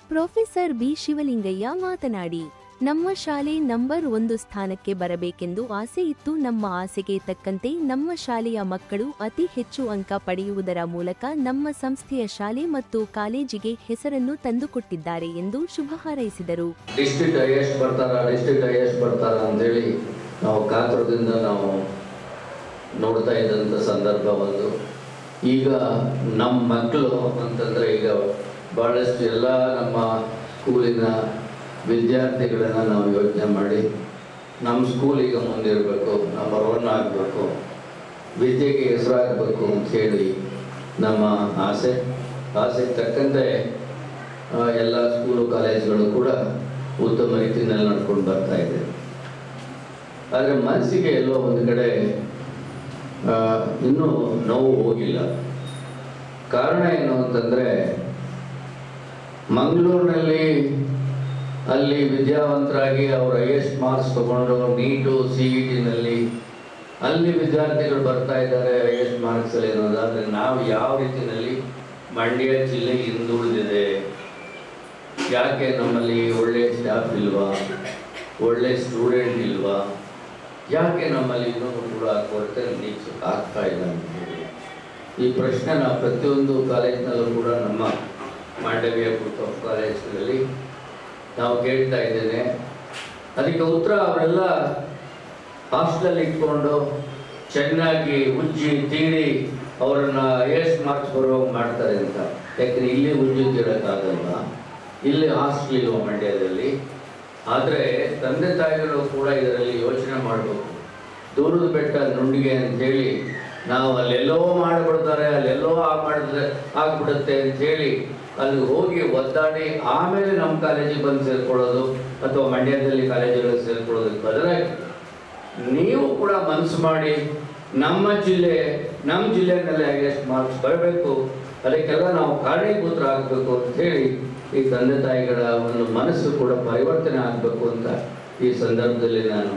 ಪ್ರೊಫೆಸರ್ ಬಿ ಶಿವಲಿಂಗಯ್ಯ ಮಾತನಾಡಿ, ನಮ್ಮ ಶಾಲೆ ನಂಬರ್ 1 ಸ್ಥಾನಕ್ಕೆ ಬರಬೇಕೆಂದು ಆಸೆ ಇತ್ತು. ನಮ್ಮ ಆಸೆಗೆ ತಕ್ಕಂತೆ ನಮ್ಮ ಶಾಲೆಯ ಮಕ್ಕಳು ಅತಿ ಹೆಚ್ಚು ಅಂಕ ಪಡೆಯುವುದರ ಮೂಲಕ ನಮ್ಮ ಸಂಸ್ಥೆಯ ಶಾಲೆ ಮತ್ತು ಕಾಲೇಜಿಗೆ ಹೆಸರನ್ನು ತಂದುಕೊಟ್ಟಿದ್ದಾರೆ ಎಂದು ಶುಭ ಹಾರೈಸಿದರು. ಡಿಸ್ಟ್ರಿಕ್ಟ್ ಹೈಯೆಸ್ಟ್ ಬರ್ತಾರ ಅಂತೇಳಿ ನಾವು ಕಾತುರದಿಂದ ನಾವು ನೋಡ್ತಾ ಇದ್ದಂಥ ಸಂದರ್ಭ ಒಂದು. ಈಗ ನಮ್ಮ ಮಕ್ಕಳು ಅಂತಂದರೆ ಈಗ ಭಾಳಷ್ಟು ಎಲ್ಲ ನಮ್ಮ ಸ್ಕೂಲಿನ ವಿದ್ಯಾರ್ಥಿಗಳನ್ನು ನಾವು ಯೋಚನೆ ಮಾಡಿ ನಮ್ಮ ಸ್ಕೂಲ್ ಈಗ ಮುಂದಿರಬೇಕು, ನಂಬರ್ 1 ಆಗಬೇಕು, ವಿದ್ಯೆಗೆ ಹೆಸರಾಗಬೇಕು ಅಂಥೇಳಿ ನಮ್ಮ ಆಸೆಗೆ ತಕ್ಕಂತೆ ಎಲ್ಲ ಸ್ಕೂಲು ಕಾಲೇಜುಗಳು ಕೂಡ ಉತ್ತಮ ರೀತಿಯಲ್ಲಿ ನಡ್ಕೊಂಡು ಬರ್ತಾ ಇದೆ. ಆದರೆ ಮನಸ್ಸಿಗೆ ಎಲ್ಲೋ ಒಂದು ಕಡೆ ಇನ್ನೂ ನೋವು ಹೋಗಿಲ್ಲ. ಕಾರಣ ಏನು ಅಂತಂದರೆ, ಮಂಗಳೂರಿನಲ್ಲಿ ಅಲ್ಲಿ ವಿದ್ಯಾವಂತರಾಗಿ ಅವರು ಹೈಯೆಸ್ಟ್ ಮಾರ್ಕ್ಸ್ ತಗೊಂಡು ನೀಟು CET ಅಲ್ಲಿ ವಿದ್ಯಾರ್ಥಿಗಳು ಬರ್ತಾ ಇದ್ದಾರೆ ಹೈಯೆಸ್ಟ್ ಮಾರ್ಕ್ಸಲ್ಲಿ ಅನ್ನೋದಾದರೆ, ನಾವು ಯಾವ ರೀತಿಯಲ್ಲಿ ಮಂಡ್ಯ ಜಿಲ್ಲೆ ಹಿಂದುಳಿದಿದೆ, ಯಾಕೆ ನಮ್ಮಲ್ಲಿ ಒಳ್ಳೆ ಸ್ಟಾಫ್ ಇಲ್ವಾ, ಒಳ್ಳೆ ಸ್ಟೂಡೆಂಟ್ ಇಲ್ವಾ, ಯಾಕೆ ನಮ್ಮಲ್ಲಿ ಇನ್ನೂ ಕೂಡ ಕೊರತೆ ಆಗ್ತಾ ಇಲ್ಲ ಅಂತೇಳಿ ಈ ಪ್ರಶ್ನೆ ನಾವು ಪ್ರತಿಯೊಂದು ಕಾಲೇಜಿನಲ್ಲೂ ಕೂಡ ನಮ್ಮ ಮಾಂಡವ್ಯ ಗ್ರೂಪ್ ಆಫ್ ಕಾಲೇಜ್ಗಳಲ್ಲಿ ನಾವು ಕೇಳ್ತಾ ಇದ್ದೇನೆ. ಅದಕ್ಕೆ ಉತ್ತರ ಅವರೆಲ್ಲ ಹಾಸ್ಟೆಲಲ್ಲಿ ಇಟ್ಕೊಂಡು ಚೆನ್ನಾಗಿ ಉಜ್ಜಿ ತೀಡಿ ಅವರನ್ನು ಹೈಯೆಸ್ಟ್ ಮಾರ್ಕ್ಸ್ ಬರುವಾಗ ಮಾಡ್ತಾರೆ ಅಂತ. ಯಾಕೆಂದರೆ ಇಲ್ಲಿ ಉಜ್ಜಿ ತೀಡೋಕ್ಕಾಗಲ್ಲ, ಇಲ್ಲಿ ಹಾಸ್ಟೆಲ್ ಇಲ್ವ ಮಂಡ್ಯದಲ್ಲಿ. ಆದರೆ ತಂದೆ ತಾಯಿಗಳು ಕೂಡ ಇದರಲ್ಲಿ ಯೋಚನೆ ಮಾಡಬೇಕು. ದೂರದ ಬೆಟ್ಟ ನುಂಡಿಗೆ ಅಂಥೇಳಿ ನಾವು ಅಲ್ಲೆಲ್ಲೋ ಮಾಡಿಬಿಡ್ತಾರೆ, ಅಲ್ಲೆಲ್ಲೋ ಮಾಡಿದ್ರೆ ಆಗ್ಬಿಡುತ್ತೆ ಅಂಥೇಳಿ ಅಲ್ಲಿ ಹೋಗಿ ಒದ್ದಾಡಿ ಆಮೇಲೆ ನಮ್ಮ ಕಾಲೇಜಿಗೆ ಬಂದು ಸೇರ್ಕೊಳ್ಳೋದು ಅಥವಾ ಮಂಡ್ಯದಲ್ಲಿ ಕಾಲೇಜುಗಳಿಗೆ ಸೇರ್ಕೊಳ್ಳೋದಕ್ಕೆ ಬದಲಾಗಿ ನೀವು ಕೂಡ ಮನಸ್ಸು ಮಾಡಿ ನಮ್ಮ ಜಿಲ್ಲೆಯಲ್ಲಿ ಹೈಯೆಸ್ಟ್ ಮಾರ್ಕ್ಸ್ ಬರಬೇಕು, ಅದಕ್ಕೆಲ್ಲ ನಾವು ಕಾರಣೀಭೂತರಾಗಬೇಕು ಅಂಥೇಳಿ ಈ ತಂದೆ ತಾಯಿಗಳ ಒಂದು ಮನಸ್ಸು ಕೂಡ ಪರಿವರ್ತನೆ ಆಗಬೇಕು ಅಂತ ಈ ಸಂದರ್ಭದಲ್ಲಿ ನಾನು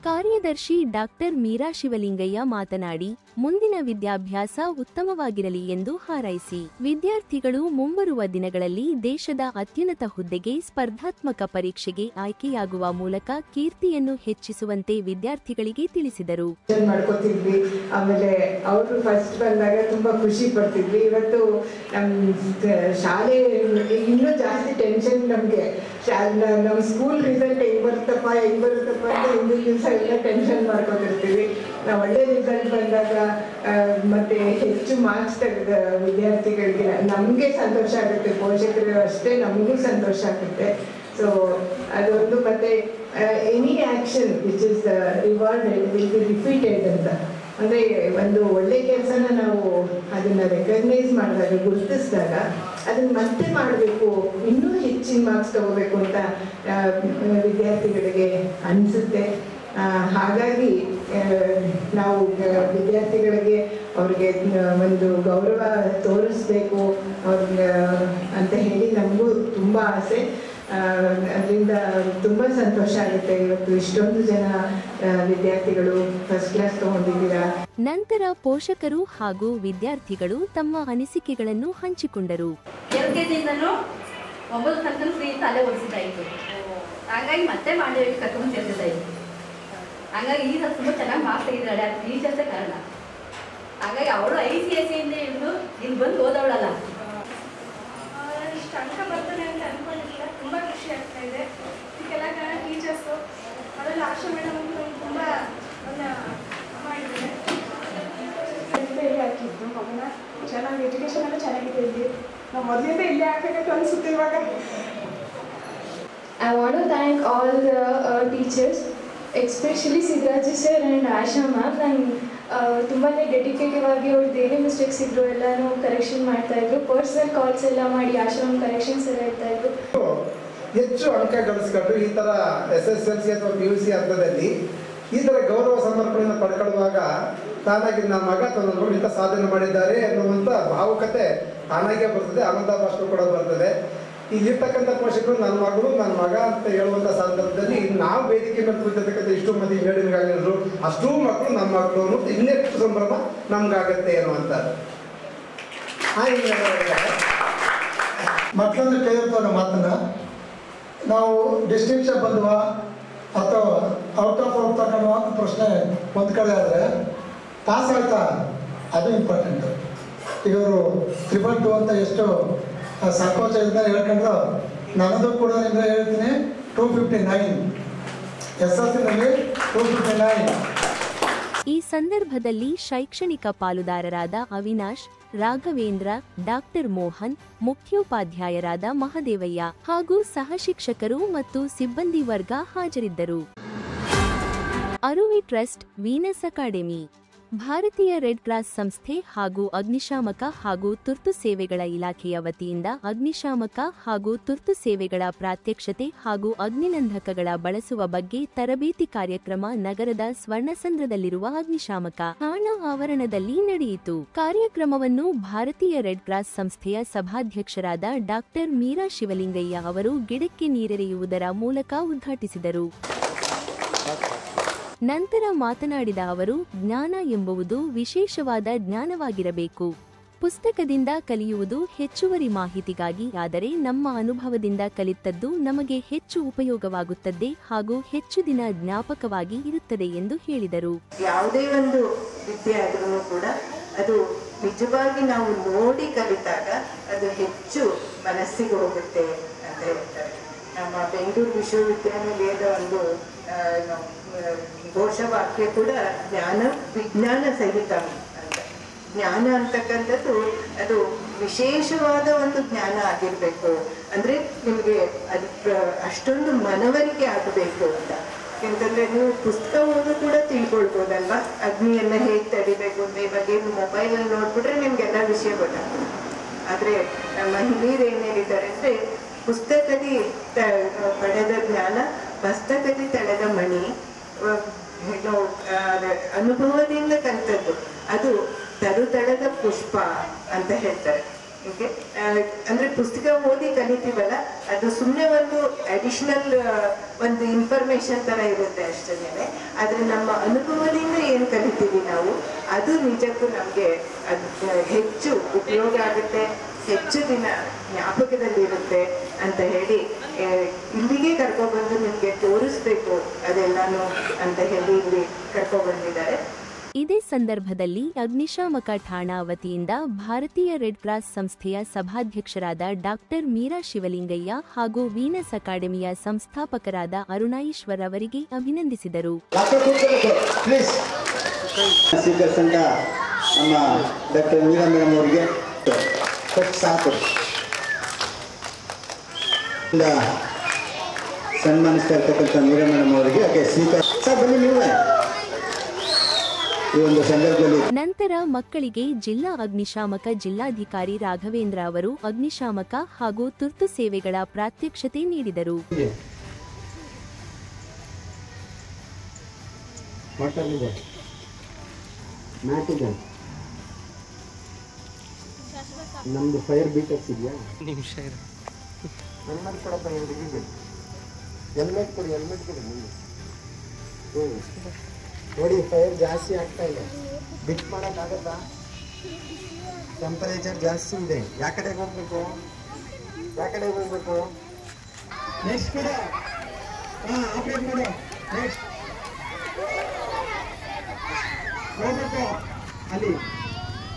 ಕಾರ್ಯದರ್ಶಿ ಡಾಕ್ಟರ್ ಮೀರಾ ಶಿವಲಿಂಗಯ್ಯ ಮಾತನಾಡಿ, ಮುಂದಿನ ವಿದ್ಯಾಭ್ಯಾಸ ಉತ್ತಮವಾಗಿರಲಿ ಎಂದು ಹಾರೈಸಿ, ವಿದ್ಯಾರ್ಥಿಗಳು ಮುಂಬರುವ ದಿನಗಳಲ್ಲಿ ದೇಶದ ಅತ್ಯುನ್ನತ ಹುದ್ದೆಗೆ ಸ್ಪರ್ಧಾತ್ಮಕ ಪರೀಕ್ಷೆಗೆ ಆಯ್ಕೆಯಾಗುವ ಮೂಲಕ ಕೀರ್ತಿಯನ್ನು ಹೆಚ್ಚಿಸುವಂತೆ ವಿದ್ಯಾರ್ಥಿಗಳಿಗೆ ತಿಳಿಸಿದರು. ಮಾಡ್ಕೋತಿದ್ವಿ, ಆಮೇಲೆ ಅವರು ಫಸ್ಟ್ ಬಂದಾಗ ತುಂಬಾ ಖುಷಿ ಪಡ್ತಿದ್ವಿ. ಇವತ್ತು ನಮ್ಮ ಶಾಲೆ ಇನ್ನೂ ಜಾಸ್ತಿ ಟೆನ್ಷನ್ ನಮಗೆ. ನಮ್ಮ ಸ್ಕೂಲ್ ರಿಸಲ್ಟ್ ಹೆಂಗ್ ಬರುತ್ತಪ್ಪ ಅಂತ ಹಿಂದಿನ ದಿವಸ ಎಲ್ಲ ಟೆನ್ಷನ್ ಮಾಡ್ಕೊತಿರ್ತೀವಿ. ನಾವು ಒಳ್ಳೆ ರಿಸಲ್ಟ್ ಬಂದಾಗ ಮತ್ತೆ ಹೆಚ್ಚು ಮಾರ್ಕ್ಸ್ ತೆಗೆದ ವಿದ್ಯಾರ್ಥಿಗಳಿಗೆ ನಮಗೆ ಸಂತೋಷ ಆಗುತ್ತೆ, ಪೋಷಕರು ಅಷ್ಟೇ ನಮಗೂ ಸಂತೋಷ ಆಗುತ್ತೆ. ಸೊ ಅದೊಂದು. ಮತ್ತೆ any action which is rewarded will be repeated ಅಂತ. ಅಂದರೆ ಒಂದು ಒಳ್ಳೆ ಕೆಲಸನ ನಾವು ಅದನ್ನು ರೆಕಗ್ನೈಸ್ ಮಾಡಿದಾಗ, ಗುರುತಿಸಿದಾಗ ಅದನ್ನು ಮತ್ತೆ ಮಾಡಬೇಕು, ಇನ್ನೂ ಹೆಚ್ಚಿನ ಮಾರ್ಕ್ಸ್ ತಗೋಬೇಕು ಅಂತ ವಿದ್ಯಾರ್ಥಿಗಳಿಗೆ ಅನಿಸುತ್ತೆ. ಹಾಗಾಗಿ ನಾವು ವಿದ್ಯಾರ್ಥಿಗಳಿಗೆ ಅವ್ರಿಗೆ ಒಂದು ಗೌರವ ತೋರಿಸ್ಬೇಕು ಅವ್ರಿಗೆ ಅಂತ ಹೇಳಿ ನಮಗೂ ತುಂಬ ಆಸೆ. ಅದರಿಂದ ತುಂಬ ಸಂತೋಷ ಆಗುತ್ತೆ. ಇವತ್ತು ಇಷ್ಟೊಂದು ಜನ ವಿದ್ಯಾರ್ಥಿಗಳು ಫಸ್ಟ್ ಕ್ಲಾಸ್ ತಗೊಂಡಿದ್ದೀರಾ. ನಂತರ ಪೋಷಕರು ಹಾಗೂ ವಿದ್ಯಾರ್ಥಿಗಳು ತಮ್ಮ ಅನಿಸಿಕೆಗಳನ್ನು ಹಂಚಿಕೊಂಡರು. LKGಯಿಂದನೂ 9 ತನಕ ಫ್ರೀ ತಲೆ ಓಡಿಸಿದ್ದಾಯಿತು. ಹಾಗಾಗಿ ಮತ್ತೆ ಮಾಡಿ ಕರ್ಕೊಂಡು ಸೇರ್ತಿದ್ದಾಯಿತು. ಹಾಗಾಗಿ ಈಗ ತುಂಬ ಚೆನ್ನಾಗಿ ಮಾರ್ಕ್ಸ್ ತೆಗೆದಿದ್ದಾಳೆ, ಅದು ಟೀಚರ್ಸೇ ಕಾರಣ. ಹಾಗಾಗಿ ಅವಳು ICSEಯಿಂದ ಇದ್ದು ಇಲ್ಲಿ ಬಂದು ಓದವಳಲ್ಲ. ಇಷ್ಟು ಅಂಕ ಬರ್ತದೆ ಅಂತ ಅಂದ್ಕೊಂಡಿಲ್ಲ. ತುಂಬ ಖುಷಿ ಆಗ್ತಾ ಇದೆ. ಇದಕ್ಕೆಲ್ಲ ಕಾರಣ ಟೀಚರ್ಸು, ಅದರಲ್ಲಿ ಆಶಾ ಮೇಡಮ್ ಅಂತ ನಮ್ಗೆ ತುಂಬ ಒಂದು ಮಾಡಿದ್ದಾರೆ. ಹಾಕಿದ್ದು ಮಗನ ಚೆನ್ನಾಗಿ ಎಜುಕೇಷನ್ ಎಲ್ಲ ಚೆನ್ನಾಗಿದೆ. ಇಲ್ಲಿ ನಾವು ಮೊದಲಿಂದ ಇಲ್ಲೇ ಹಾಕಬೇಕಂತ ಅನಿಸುತ್ತೆ ಇವಾಗ. I want to thank all the teachers, especially Siddharth sir and Asha ma'am, and ತುಂಬಾ ಡೆಡಿಕೇಟಿವ್ ಆಗಿ ಅವ್ರದ್ದು ಏನೇ ಮಿಸ್ಟೇಕ್ಸ್ ಇದ್ರು ಎಲ್ಲನೂ ಕರೆಕ್ಷನ್ ಮಾಡ್ತಾಯಿದ್ರು. ಪರ್ಸ್ನಲ್ ಕಾಲ್ಸ್ ಎಲ್ಲ ಮಾಡಿ ಆಶ್ರಮ ಕರೆಕ್ಷನ್ಸ್ ಎಲ್ಲ ಇರ್ತಾಯಿದ್ರು. ಹೆಚ್ಚು ಅಂಕ ಗಳಿಸ್ಕೊಂಡು ಈ ಥರ SSLC ಅಥವಾ PUC ಹಂತದಲ್ಲಿ ಈ ಥರ ಗೌರವ ಸಮರ್ಪಣೆಯನ್ನು ಪಡ್ಕೊಳ್ಳುವಾಗ ತಾನಾಗಿ ನನ್ನ ಮಗ ತನ್ನ ಮಗಳು ಇಂಥ ಸಾಧನೆ ಮಾಡಿದ್ದಾರೆ ಅನ್ನುವಂಥ ಭಾವುಕತೆ ತಾನಾಗೇ ಬರ್ತದೆ, ಆನಂದ ಭಾಷೆ ಕೂಡ ಬರ್ತದೆ. ಇಲ್ಲಿರ್ತಕ್ಕಂಥ ಪೋಷಕರು ನನ್ನ ಮಗಳು ನನ್ನ ಮಗ ಅಂತ ಹೇಳುವಂಥ ಸಂದರ್ಭದಲ್ಲಿ ನಾವು ವೇದಿಕೆ ಮೇಲೆ ಕೂತಿರ್ತಕ್ಕಂಥ ಇಷ್ಟು ಮಂದಿ ಹೇಳಿದ್ರು ಅಷ್ಟೂ ಮಕ್ಕಳು ನಮ್ಮ ಮಕ್ಕಳು ಅನ್ನೋದು ಇನ್ನೆಷ್ಟು ಸಂಭ್ರಮ ನಮ್ಗಾಗತ್ತೆ ಅನ್ನುವಂಥದ್ದು. ಮತ್ತೊಂದು ಕೇಳಿರ್ತವ್ರ ಮಾತನ್ನ ನಾವು ಡಿಸ್ಟಿಂಕ್ಷನ್ ಬಂದ್ವಾ ಅಥವಾ ಔಟ್ ಆಫ್ ಹೋಗ್ತಕ್ಕಂಥ ಪ್ರಶ್ನೆ ಒಂದು ಕಡೆ ಆದರೆ ಪಾಸ್ ಆಯ್ತಾ ಅದು ಇಂಪಾರ್ಟೆಂಟ್. ಇವರು 222 ಅಂತ ಎಷ್ಟು ಸಂಕೋಚದಿಂದ ಹೇಳ್ಕೊಂಡ್ರು, ನನ್ನದು ಕೂಡ ನಿಮಗೆ ಹೇಳ್ತೀನಿ 259 SSLCನಲ್ಲಿ 259. ಈ ಸಂದರ್ಭದಲ್ಲಿ ಶೈಕ್ಷಣಿಕ ಪಾಲುದಾರರಾದ ಅವಿನಾಶ್, ರಾಘವೇಂದ್ರ, ಡಾಕ್ಟರ್ ಮೋಹನ್, ಮುಖ್ಯೋಪಾಧ್ಯಾಯರಾದ ಮಹದೇವಯ್ಯ ಹಾಗೂ ಸಹಶಿಕ್ಷಕರು ಮತ್ತು ಸಿಬ್ಬಂದಿ ವರ್ಗ ಹಾಜರಿದ್ದರು. ಅರುವಿ ಟ್ರಸ್ಟ್, ವೀನಸ್ ಅಕಾಡೆಮಿ, ಭಾರತೀಯ ರೆಡ್ ಕ್ರಾಸ್ ಸಂಸ್ಥೆ ಹಾಗೂ ಅಗ್ನಿಶಾಮಕ ಹಾಗೂ ತುರ್ತು ಸೇವೆಗಳ ಇಲಾಖೆಯ ವತಿಯಿಂದ ಅಗ್ನಿಶಾಮಕ ಹಾಗೂ ತುರ್ತು ಸೇವೆಗಳ ಪ್ರಾತ್ಯಕ್ಷತೆ ಹಾಗೂ ಅಗ್ನಿನಂದಕಗಳ ಬಳಸುವ ಬಗ್ಗೆ ತರಬೇತಿ ಕಾರ್ಯಕ್ರಮ ನಗರದ ಸ್ವರ್ಣಸಂದ್ರದಲ್ಲಿರುವ ಅಗ್ನಿಶಾಮಕ ಠಾಣಾ ಆವರಣದಲ್ಲಿ ನಡೆಯಿತು. ಕಾರ್ಯಕ್ರಮವನ್ನು ಭಾರತೀಯ ರೆಡ್ ಕ್ರಾಸ್ ಸಂಸ್ಥೆಯ ಸಭಾಧ್ಯಕ್ಷರಾದ ಡಾಕ್ಟರ್ ಮೀರಾ ಶಿವಲಿಂಗಯ್ಯ ಅವರು ಗಿಡಕ್ಕೆ ನೀರೆರೆಯುವುದರ ಮೂಲಕ ಉದ್ಘಾಟಿಸಿದರು. ನಂತರ ಮಾತನಾಡಿದ ಅವರು, ಜ್ಞಾನ ಎಂಬುದು ವಿಶೇಷವಾದ ಜ್ಞಾನವಾಗಿರಬೇಕು. ಪುಸ್ತಕದಿಂದ ಕಲಿಯುವುದು ಹೆಚ್ಚುವರಿ ಮಾಹಿತಿಗಾಗಿ, ಆದರೆ ನಮ್ಮ ಅನುಭವದಿಂದ ಕಲಿತದ್ದು ನಮಗೆ ಹೆಚ್ಚು ಉಪಯೋಗವಾಗುತ್ತದೆ ಹಾಗೂ ಹೆಚ್ಚು ದಿನ ಜ್ಞಾಪಕವಾಗಿ ಇರುತ್ತದೆ ಎಂದು ಹೇಳಿದರು. ಯಾವುದೇ ಒಂದು ವಿದ್ಯೆ ಆದ್ರೂ ಕೂಡ ಅದು ನಿಜವಾಗಿ ನಾವು ನೋಡಿ ಕಲಿತಾಗ ಅದು ಹೆಚ್ಚು ಮನಸ್ಸಿಗೆ ಹೋಗುತ್ತೆ ಅಂತ ಹೇಳ್ತಾರೆ. ನಮ್ಮ ಬೆಂಗಳೂರು ವಿಶ್ವವಿದ್ಯಾನಿಲಯದ ಒಂದು ಘೋಷವಾಕ್ಯ ಕೂಡ ಜ್ಞಾನ ವಿಜ್ಞಾನ ಸಹಿತ ಅಂತ. ಜ್ಞಾನ ಅಂತಕ್ಕಂಥದ್ದು ಅದು ವಿಶೇಷವಾದ ಒಂದು ಜ್ಞಾನ ಆಗಿರ್ಬೇಕು. ಅಂದ್ರೆ ನಿಮಗೆ ಅದು ಅಷ್ಟೊಂದು ಮನವರಿಕೆ ಆಗಬೇಕು ಅಂತ. ಯಾಕಂತಂದ್ರೆ ನೀವು ಪುಸ್ತಕ ಓದು ಕೂಡ ತಿಳ್ಕೊಳ್ಬೋದಲ್ವಾ, ಅಗ್ನಿಯನ್ನ ಹೇಗೆ ತಡಿಬೇಕು ಅಂತ. ಇವಾಗ ಏನು ಮೊಬೈಲಲ್ಲಿ ನೋಡ್ಬಿಟ್ರೆ ನಿಮ್ಗೆಲ್ಲ ವಿಷಯ ಗೊತ್ತಾಗ್ತದೆ. ಆದ್ರೆ ನಮ್ಮ ಹಿರಿಯರು ಏನ್ ಹೇಳಿದ್ದಾರೆ ಅಂದ್ರೆ, ಪುಸ್ತಕದಿ ಪಡೆದ ಜ್ಞಾನ ಮಸ್ತಕದಿ ತಳೆದ ಮಣಿ, ಅನುಭವದಿಂದ ಕಲಿತದ್ದು ಅದು ತರುತಳದ ಪುಷ್ಪ ಅಂತ ಹೇಳ್ತಾರೆ. ಅಂದ್ರೆ ಪುಸ್ತಕ ಓದಿ ಕಲಿತೀವಲ್ಲ, ಅದು ಸುಮ್ಮನೆ ಒಂದು ಅಡಿಷನಲ್ ಒಂದು ಇನ್ಫಾರ್ಮೇಶನ್ ತರ ಇರುತ್ತೆ ಅಷ್ಟೇನೆ. ಆದ್ರೆ ನಮ್ಮ ಅನುಭವದಿಂದ ಏನ್ ಕಲಿತೀವಿ ನಾವು, ಅದು ನಿಜಕ್ಕೂ ನಮ್ಗೆ ಅದು ಹೆಚ್ಚು ಉಪಯೋಗ ಆಗುತ್ತೆ, ಹೆಚ್ಚು ದಿನ ಜ್ಞಾಪಕದಲ್ಲಿರುತ್ತೆ ಅಂತ ಹೇಳಿ ಇಲ್ಲಿಗೆ ಕರ್ಕೊಬಂದು ನಿಮ್ಗೆ ತೋರಿಸ್ಬೇಕು ಅದೆಲ್ಲಾನು ಅಂತ ಹೇಳಿ ಇಲ್ಲಿ ಕರ್ಕೊಬಂದಿದ್ದಾರೆ. ಇದೇ ಸಂದರ್ಭದಲ್ಲಿ ಅಗ್ನಿಶಾಮಕ ಠಾಣಾ ವತಿಯಿಂದ ಭಾರತೀಯ ರೆಡ್ ಕ್ರಾಸ್ ಸಂಸ್ಥೆಯ ಸಭಾಧ್ಯಕ್ಷರಾದ ಡಾಕ್ಟರ್ ಮೀರಾ ಶಿವಲಿಂಗಯ್ಯ ಹಾಗೂ ವೀನಸ್ ಅಕಾಡೆಮಿಯ ಸಂಸ್ಥಾಪಕರಾದ ಅರುಣಾಯಿಶ್ವರ್ ಅವರಿಗೆ ಅಭಿನಂದಿಸಿದರು. ಸನ್ಮಾನಿಸ್ತಾ ಇರ್ತಕ್ಕಂಥ ಮೀರಾ ಮೇಡಮ್ ಅವರಿಗೆ ನಂತರ ಮಕ್ಕಳಿಗೆ ಜಿಲ್ಲಾ ಅಗ್ನಿಶಾಮಕ ಜಿಲ್ಲಾಧಿಕಾರಿ ರಾಘವೇಂದ್ರ ಅವರು ಅಗ್ನಿಶಾಮಕ ಹಾಗೂ ತುರ್ತು ಸೇವೆಗಳ ಪ್ರಾತ್ಯಕ್ಷತೆ ನೀಡಿದರು. ನಮ್ದು ಫೈರ್ ಬೀಟರ್ಸ್ ಇದೆಯಾ? ಹೆಲ್ಮೆಟ್ ಕೊಡಿ ನೋಡಿ, ಫೈರ್ ಜಾಸ್ತಿ ಆಗ್ತಾ ಇದೆ, ಬಿಟ್ ಮಾಡೋಕ್ಕಾಗತ್ತಾ? ಟೆಂಪರೇಚರ್ ಜಾಸ್ತಿ ಇದೆ. ಯಾವ ಕಡೆಗೆ ಹೋಗ್ಬೇಕು? ನೆಕ್ಸ್ಟ್ ಕಡೆ ಆಪರೇಟ್ ಮಾಡು. ನೆಕ್ಸ್ಟ್ ಹೋಗ್ಬೇಕು, ಅಲ್ಲಿ